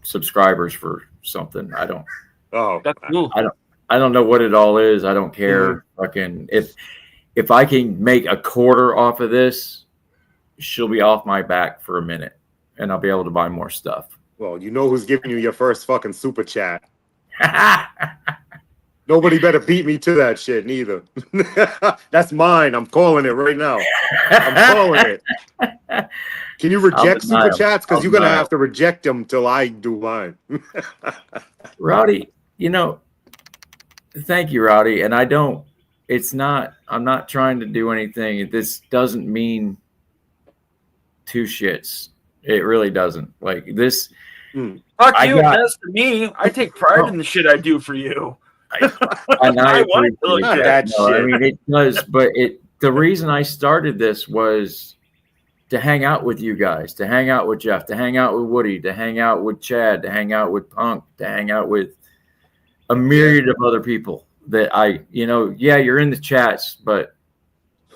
subscribers for something. I don't. Oh, That's cool. I don't know what it all is. I don't care. Fucking if I can make a quarter off of this, she'll be off my back for a minute, and I'll be able to buy more stuff. well, you know who's giving you your first fucking super chat. Nobody better beat me to that shit, neither. That's mine. I'm calling it right now. I'm calling it. Can you reject deny super 'em. chats? Because I'll you're going to deny 'em. have to reject them till I do mine. Rowdy, thank you, Rowdy. And I'm not trying to do anything. This doesn't mean two shits. It really doesn't. Like this. Fuck I you, got- it does to me. I take pride in the shit I do for you. And I want it to look Not good. that No, I shit. mean, it does, but the reason I started this was to hang out with you guys, to hang out with Jeff, to hang out with Woody, to hang out with Chad, to hang out with Punk, to hang out with a myriad of other people that yeah, you're in the chats, but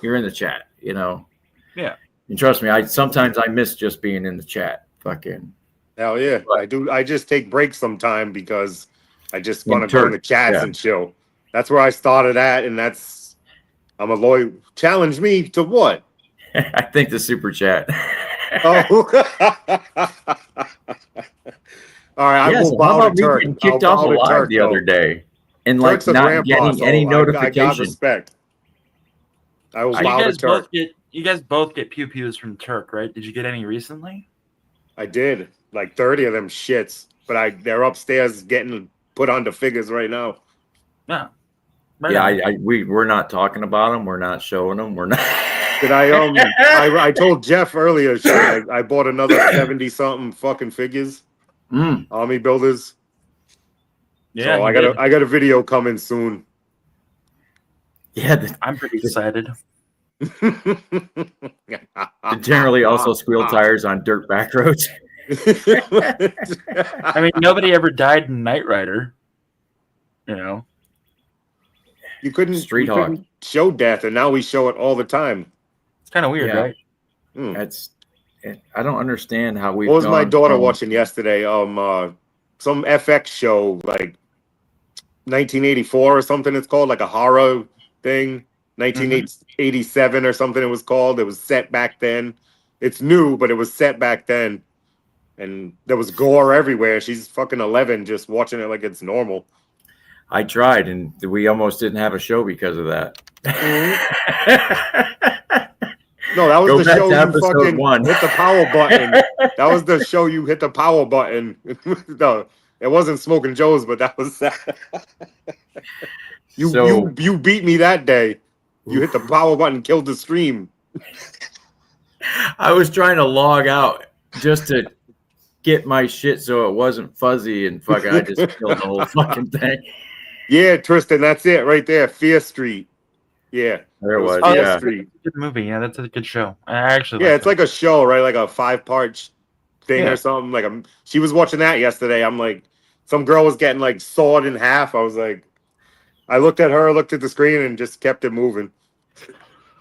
you're in the chat, Yeah. And trust me, sometimes I miss just being in the chat. Fucking Hell yeah, But- I do. I just take breaks sometime because I just In want to go in the church, chats yeah. and chill. That's where I started at, and I'm a loyal. Challenge me to what? I think the super chat. Oh. All right, I Yeah, will so how bow about to me Turk. getting kicked I'll off bow a to live Turk, the other though. day and Turk's a not grandpa, getting any so I got notification? respect. I will So bow to Turk. you guys both get pew pews from Turk, right? Did you get any recently? I did like 30 of them shits, but they're upstairs getting put onto figures right now. No. Right Yeah, on. we're not talking about them. We're not showing them. We're not. Did I told Jeff earlier, shit, I bought another 70 something fucking figures, army builders. Yeah, So he I did. got a video coming soon. Yeah, I'm pretty excited. generally also squeal tires on dirt back roads. I mean, nobody ever died in Knight Rider. You Street couldn't Hawk. show death, and now we show it all the time. It's kind of weird, Yeah. right? That's. I don't understand how we. What was my daughter watching yesterday? Some FX show like 1984 or something. It's called like a horror thing. 1987 or something. It was called. It was set back then. It's new, but it was set back then, and there was gore everywhere. She's fucking 11, just watching it like it's normal. I tried, and we almost didn't have a show because of that. No, that was Go the back show to you episode fucking 1. hit the power button. That was the show you hit the power button. No, it wasn't Smokin Joes, but that was that. You beat me that day. You hit the power button, killed the stream. I was trying to log out just to get my shit so it wasn't fuzzy and fucking. I just killed the whole fucking thing. Yeah, Tristan, that's it right there. Fear Street. Yeah. There it was. Fear Yeah. Street. Good movie. Yeah, that's a good show. I actually Yeah, like it's that. like a show, right? Like a 5-part thing Yeah. or something. Like she was watching that yesterday. I'm like, some girl was getting like sawed in half. I was like, I looked at her, looked at the screen, and just kept it moving.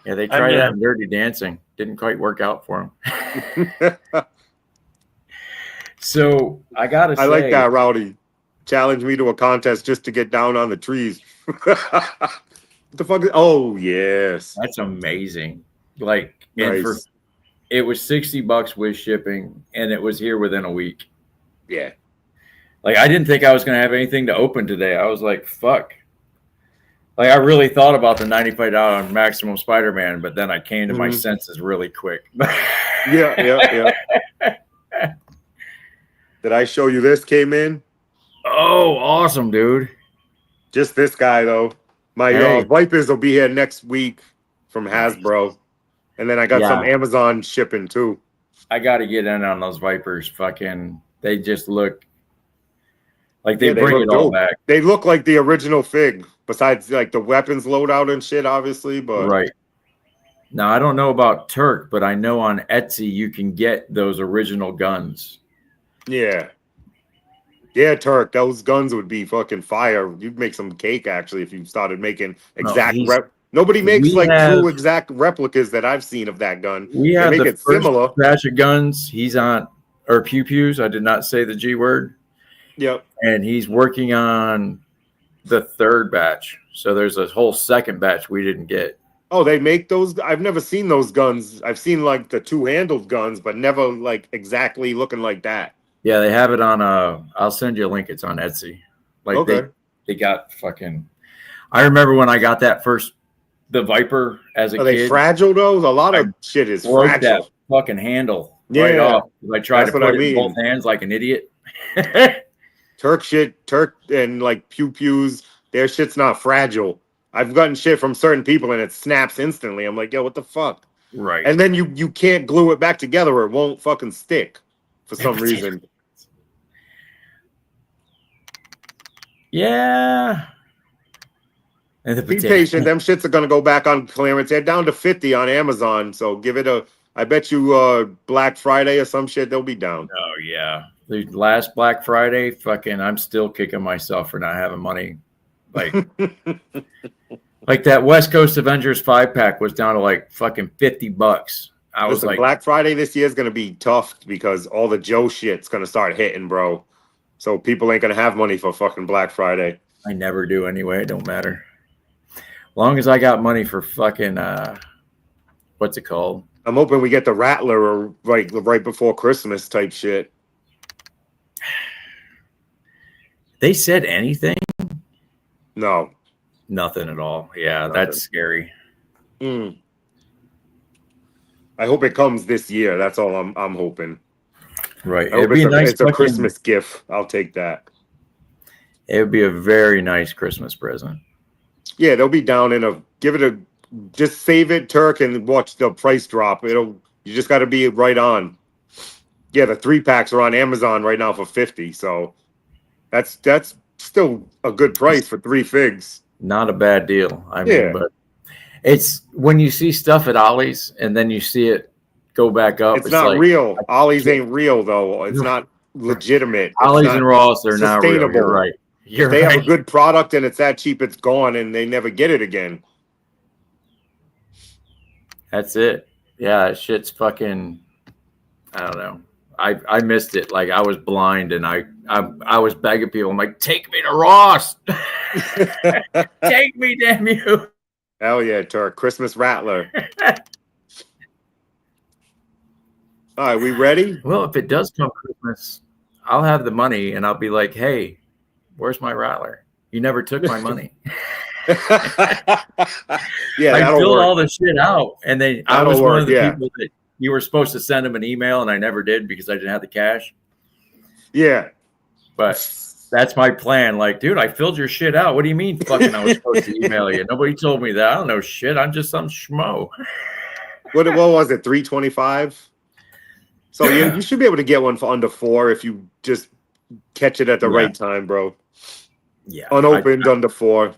Yeah, they tried that in Dirty Dancing. Didn't quite work out for them. So I gotta say, I like that, Rowdy. Challenge me to a contest just to get down on the trees. What the fuck? Oh yes, that's amazing. Like, nice. it was $60 with shipping, and it was here within a week. Yeah. Like, I didn't think I was gonna have anything to open today. I was like, fuck. Like, I really thought about the $95 Maximum Spider-Man, but then I came to my senses really quick. Yeah. Did I show you this came in? Oh, awesome, dude. Just this guy, though. My Vipers will be here next week from Hasbro. And then I got some Amazon shipping, too. I got to get in on those Vipers. Fucking, they just look like they bring it all back. They look like the original fig, besides like the weapons loadout and shit, obviously. But right. Now, I don't know about Turk, but I know on Etsy you can get those original guns. Yeah. Yeah, Turk, those guns would be fucking fire. You'd make some cake, actually, if you started making exact Nobody makes true exact replicas that I've seen of that gun. We have make the it similar. batch of guns. He's on, or pew-pews. I did not say the G word. Yep. And he's working on the third batch. So there's a whole second batch we didn't get. Oh, they make those? I've never seen those guns. I've seen like the two-handled guns, but never like exactly looking like that. Yeah, they have it on I'll send you a link. It's on Etsy. Like Okay. they got fucking. I remember when I got the Viper as a kid. Are they fragile though? A lot of shit is broke fragile. that fucking handle right off. I tried to put it in both hands like an idiot. Turk and like pew-pews, their shit's not fragile. I've gotten shit from certain people and it snaps instantly. I'm like, yo, what the fuck? Right. And then you can't glue it back together or it won't fucking stick for some reason. Yeah. And Be patient. Them shits are gonna go back on clearance. They're down to 50 on Amazon, so give it I bet you Black Friday or some shit, they'll be down. Oh yeah, the last Black Friday, fucking, I'm still kicking myself for not having money. Like, like that West Coast Avengers 5-pack was down to like fucking $50. I was Listen, like, Black Friday this year is gonna be tough because all the Joe shit's gonna start hitting, bro. So people ain't gonna have money for fucking Black Friday. I never do anyway. It don't matter. Long as I got money for fucking what's it called? I'm hoping we get the Rattler or right before Christmas type shit. They said anything? No. Nothing at all. Yeah, Nothing. that's scary. I hope it comes this year. That's all I'm hoping. Right. I hope It'd be nice. it's a Christmas gift. I'll take that. It would be a very nice Christmas present. Yeah, they'll be down in just save it, Turk, and watch the price drop. You just got to be right on. Yeah, the 3-packs are on Amazon right now for $50. So that's still a good price for 3 figs. Not a bad deal. I mean, but it's when you see stuff at Ollie's and then you see it go back up. It's not like, real. Ollie's ain't real though. It's not legitimate. Ollie's and Ross, they're not real. You're right. If they have a good product and it's that cheap, it's gone and they never get it again. That's it. Yeah, that shit's fucking. I don't know. I missed it. Like I was blind and I was begging people. I'm like, take me to Ross. Take me, damn you. Hell yeah, Turk. Christmas Rattler. All right, we ready? Well, if it does come Christmas, I'll have the money and I'll be like, hey, where's my Rattler? You never took my money. Yeah, I filled work. all the shit out. And then I was one of the people that you were supposed to send them an email and I never did because I didn't have the cash. Yeah. But that's my plan. Like, dude, I filled your shit out. What do you mean fucking I was supposed to email you? Nobody told me that. I don't know shit. I'm just some schmo. What was it? $3.25? So you should be able to get one for under $4 if you just catch it at the right time, bro. Yeah. Unopened under $4.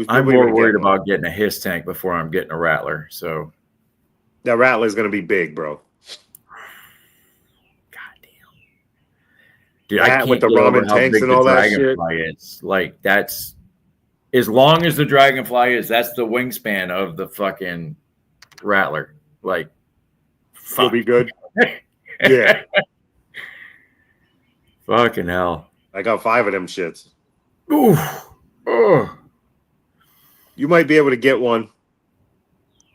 I'm more worried about getting a hiss tank before I'm getting a Rattler. So that Rattler is going to be big, bro. Dude, I can't with the ramen tanks and all that shit. Is. Like that's as long as the Dragonfly is, that's the wingspan of the fucking Rattler. Like, will be good. Yeah. Fucking hell. I got 5 of them shits. Ooh. Oh. You might be able to get one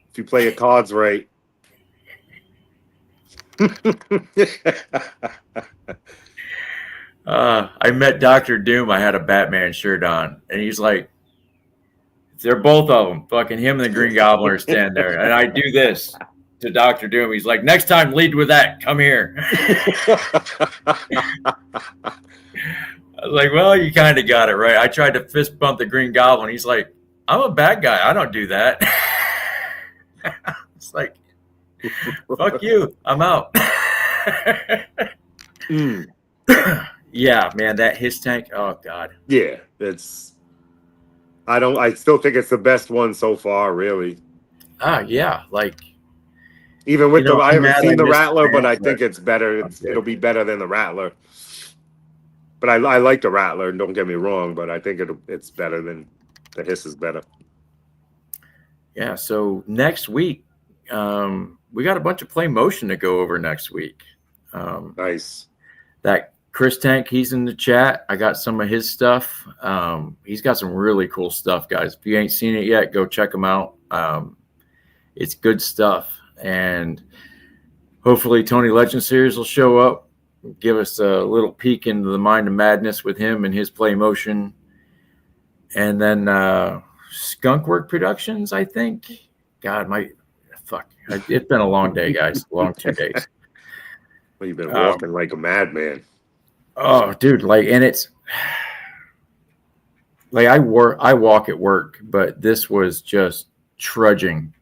if you play your cards right. I met Dr. Doom. I had a Batman shirt on, and he's like, they're both of them. Fucking him and the Green Goblin are standing there, and I do this to Dr. Doom. He's like, next time, lead with that. Come here. I was like, well, you kind of got it right. I tried to fist bump the Green Goblin. He's like, I'm a bad guy. I don't do that. It's like, fuck you. I'm out. Yeah, man, that hiss tank. Oh God. Yeah, I still think it's the best one so far, really. Yeah, like even with I haven't seen the Rattler, but I think it's better. It'll be better than the Rattler. But I like the Rattler. Don't get me wrong, but I think it's better than the hiss is better. Yeah. So next week, we got a bunch of play motion to go over next week. Nice. That Chris Tank, he's in the chat. I got some of his stuff. He's got some really cool stuff, guys. If you ain't seen it yet, go check him out. It's good stuff. And hopefully Tony Legend Series will show up, give us a little peek into the mind of madness with him and his play motion. And then Skunkwork Productions, I think. God, it's been a long day, guys. Long 2 days. Well, you've been walking like a madman. Oh, dude, and it's like I walk at work, but this was just trudging.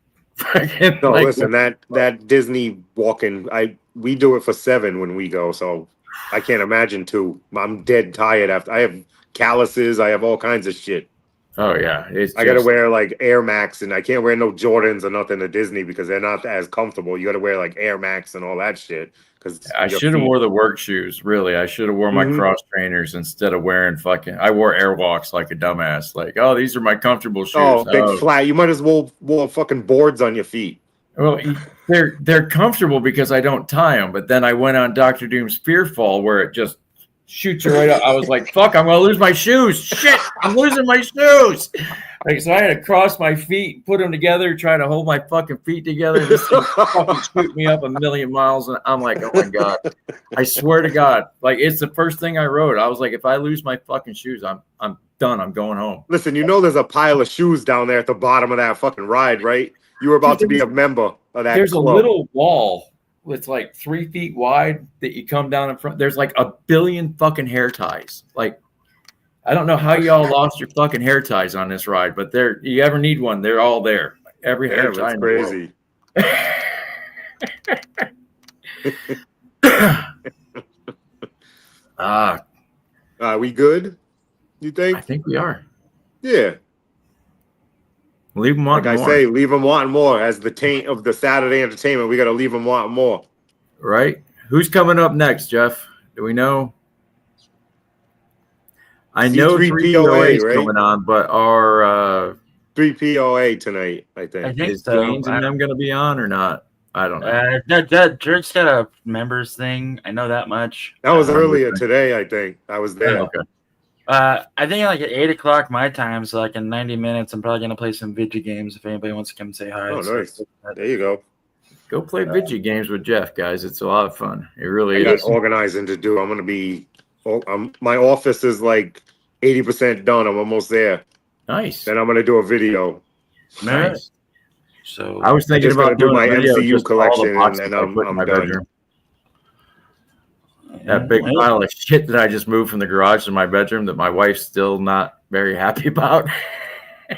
No, listen, that Disney walking, we do it for 7 when we go, so I can't imagine 2. I'm dead tired after. I have calluses, I have all kinds of shit. Oh yeah, it's I got to just- wear like Air Max, and I can't wear no Jordans or nothing to Disney because they're not as comfortable. You got to wear like Air Max and all that shit. Because I should have wore the work shoes. Really, I should have worn my cross trainers instead of wearing fucking. I wore Airwalks like a dumbass. Like, oh, these are my comfortable shoes. Oh, big flat. You might as well wore fucking boards on your feet. Well, they're comfortable because I don't tie them. But then I went on Dr. Doom's Fearfall where it just shoots you right up. I was like, fuck, I'm gonna lose my shoes. Shit, I'm losing my shoes. Like, so I had to cross my feet, put them together, try to hold my fucking feet together. This thing fucking shoot me up a million miles, and I'm like, oh my god! I swear to God, like it's the first thing I wrote. I was like, if I lose my fucking shoes, I'm done. I'm going home. Listen, you know there's a pile of shoes down there at the bottom of that fucking ride, right? You were about to be a member of that. There's club. a little wall. It's like 3 feet wide that you come down in front. There's like a billion fucking hair ties. Like, I don't know how y'all lost your fucking hair ties on this ride, but there, you ever need one, they're all there. Every hair tie. That's crazy. We good? You think? I think we are. Yeah. Leave them wanting Like I more. say, leave them wanting more. As the taint of the Saturday entertainment, we got to leave them wanting more. Right? Who's coming up next, Jeff? Do we know? I know C3POA, 3POA is right? coming on, but are 3POA tonight, I think. I think is so. Gaines and them going to be on or not? I don't know. Jerk's got a members thing. I know that much. That was earlier today, I think. I was there. Okay. I think like at 8:00 my time, so like in 90 minutes, I'm probably gonna play some video games if anybody wants to come say hi. Oh, So- nice. There you go. Go play video games with Jeff, guys. It's a lot of fun. It really I got is. organizing to do. I'm going to be, my office is like 80% done. I'm almost there. Nice. Then I'm going to do a video. Nice. So I was thinking just gotta about do doing my a video MCU just of all the collection, boxes and I I'm put in my done. bedroom. That big pile of shit that I just moved from the garage to my bedroom that my wife's still not very happy about.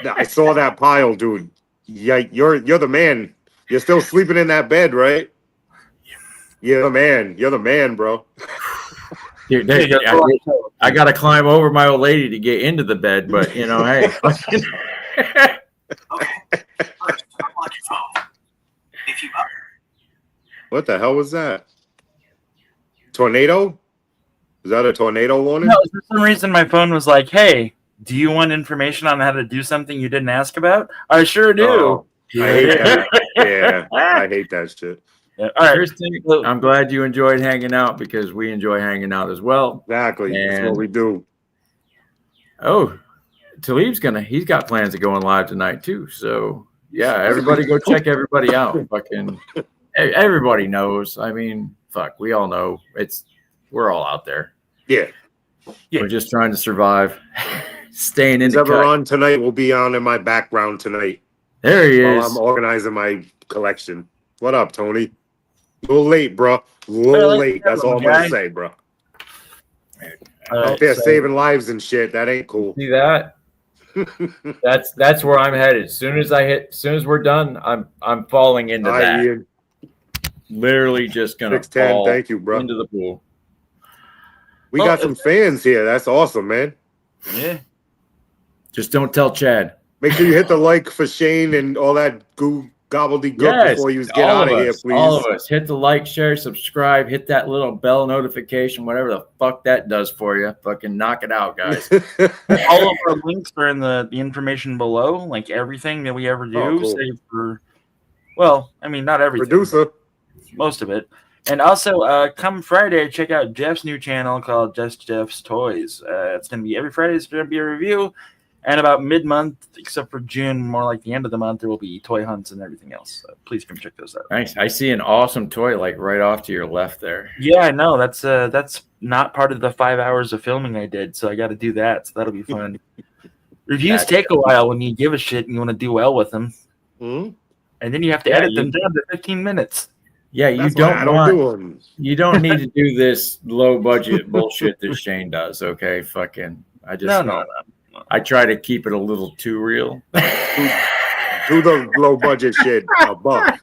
I saw that pile, dude. Yeah, you're the man. You're still sleeping in that bed, right? You're the man. You're the man, bro. Dude, I got to climb over my old lady to get into the bed, but you know, hey. What the hell was that? Tornado? Is that a tornado warning? No, for some reason my phone was like, "Hey, do you want information on how to do something you didn't ask about?" I sure do. Oh, I hate that. Yeah, I hate that shit. Yeah. All right. Kristen, I'm glad you enjoyed hanging out because we enjoy hanging out as well. Exactly. That's And- what we do. Oh, Talib's he's got plans of going live tonight too. So yeah, everybody go check everybody out. Fucking everybody knows. I mean, fuck, we all know we're all out there. Yeah. We're just trying to survive. Staying in Who's the ever cut. on tonight will be on in my background tonight There he while is. I'm organizing my collection. What up, Tony? A little late, bro. A little late. That's all I'm gonna say, bro. Out there saving lives and shit. That ain't cool. See that? That's where I'm headed. As soon as we're done, I'm falling into Hi, that. Ian. Literally just gonna 6'10", fall thank you, bro. into the pool. We got some fans here. That's awesome, man. Yeah. Just don't tell Chad. Make sure you hit the like for Shane and all that gobbledygook Yes, before you get all out of of here, us, please. all of us. Hit the like, share, subscribe, hit that little bell notification, whatever the fuck that does for you. Fucking knock it out, guys. All of our links are in the information below, like everything that we ever do, Oh, cool. save for, well, I mean, not everything. Producer. Most of it. And also, come Friday, check out Jeff's new channel called Just Jeff's Toys. It's going to be every Friday. It's going to be a review. And about mid-month, except for June, more like the end of the month, there will be toy hunts and everything else. So please come check those out. Nice. I see an awesome toy like right off to your left there. Yeah, I know. That's not part of the 5 hours of filming I did, so I got to do that. So that'll be fun. Reviews take a while when you give a shit and you want to do well with them. Hmm? And then you have to edit them down to 15 minutes. Yeah, you That's why I don't do them. You don't need to do this low budget bullshit that Shane does. Okay, fucking. No. I try to keep it a little too real. Do the low budget shit above.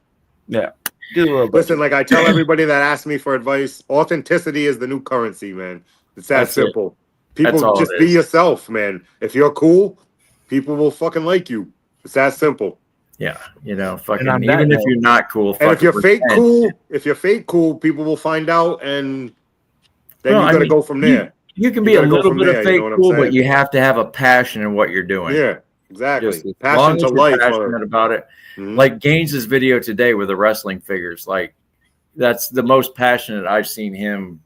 Yeah. Do a little bit. Listen, like I tell everybody that asks me for advice, authenticity is the new currency, man. It's that That's it. simple. That's People all just it be is. yourself, man. If you're cool, people will fucking like you. It's that simple. Yeah, fucking on that even if note- you're not cool. And if you're fake pretend. cool, people will find out, and then Well, you I got to mean, go from there. You can be You a gotta go little from bit there, of you fake know what I'm cool, but saying? you have to have a passion in what you're doing. Yeah, exactly. Just as Passion long as to you're life. passionate about it. Mhm. Like Gaines's video today with the wrestling figures, like that's the most passionate I've seen him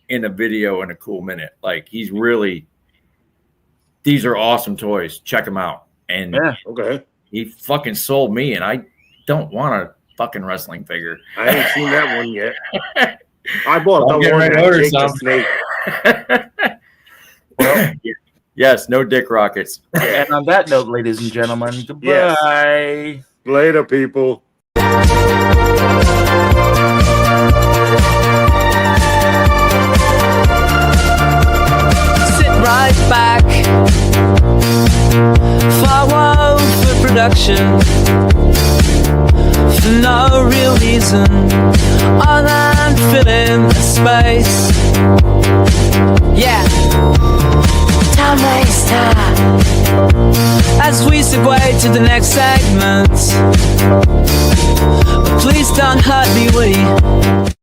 in a video in a cool minute. Like he's really, these are awesome toys. Check them out. And Okay. he fucking sold me, and I don't want a fucking wrestling figure. I ain't seen that one yet. I bought I'm the getting one ready to that order Jake the some. Snake. Yes, no dick rockets. And on that note, ladies and gentlemen, goodbye. Yes. Later, people. Sit right back. Forward for production. For no real reason. Other than filling the space. Yeah. Time waster. As we segue to the next segment. Please don't hurt me, Woody.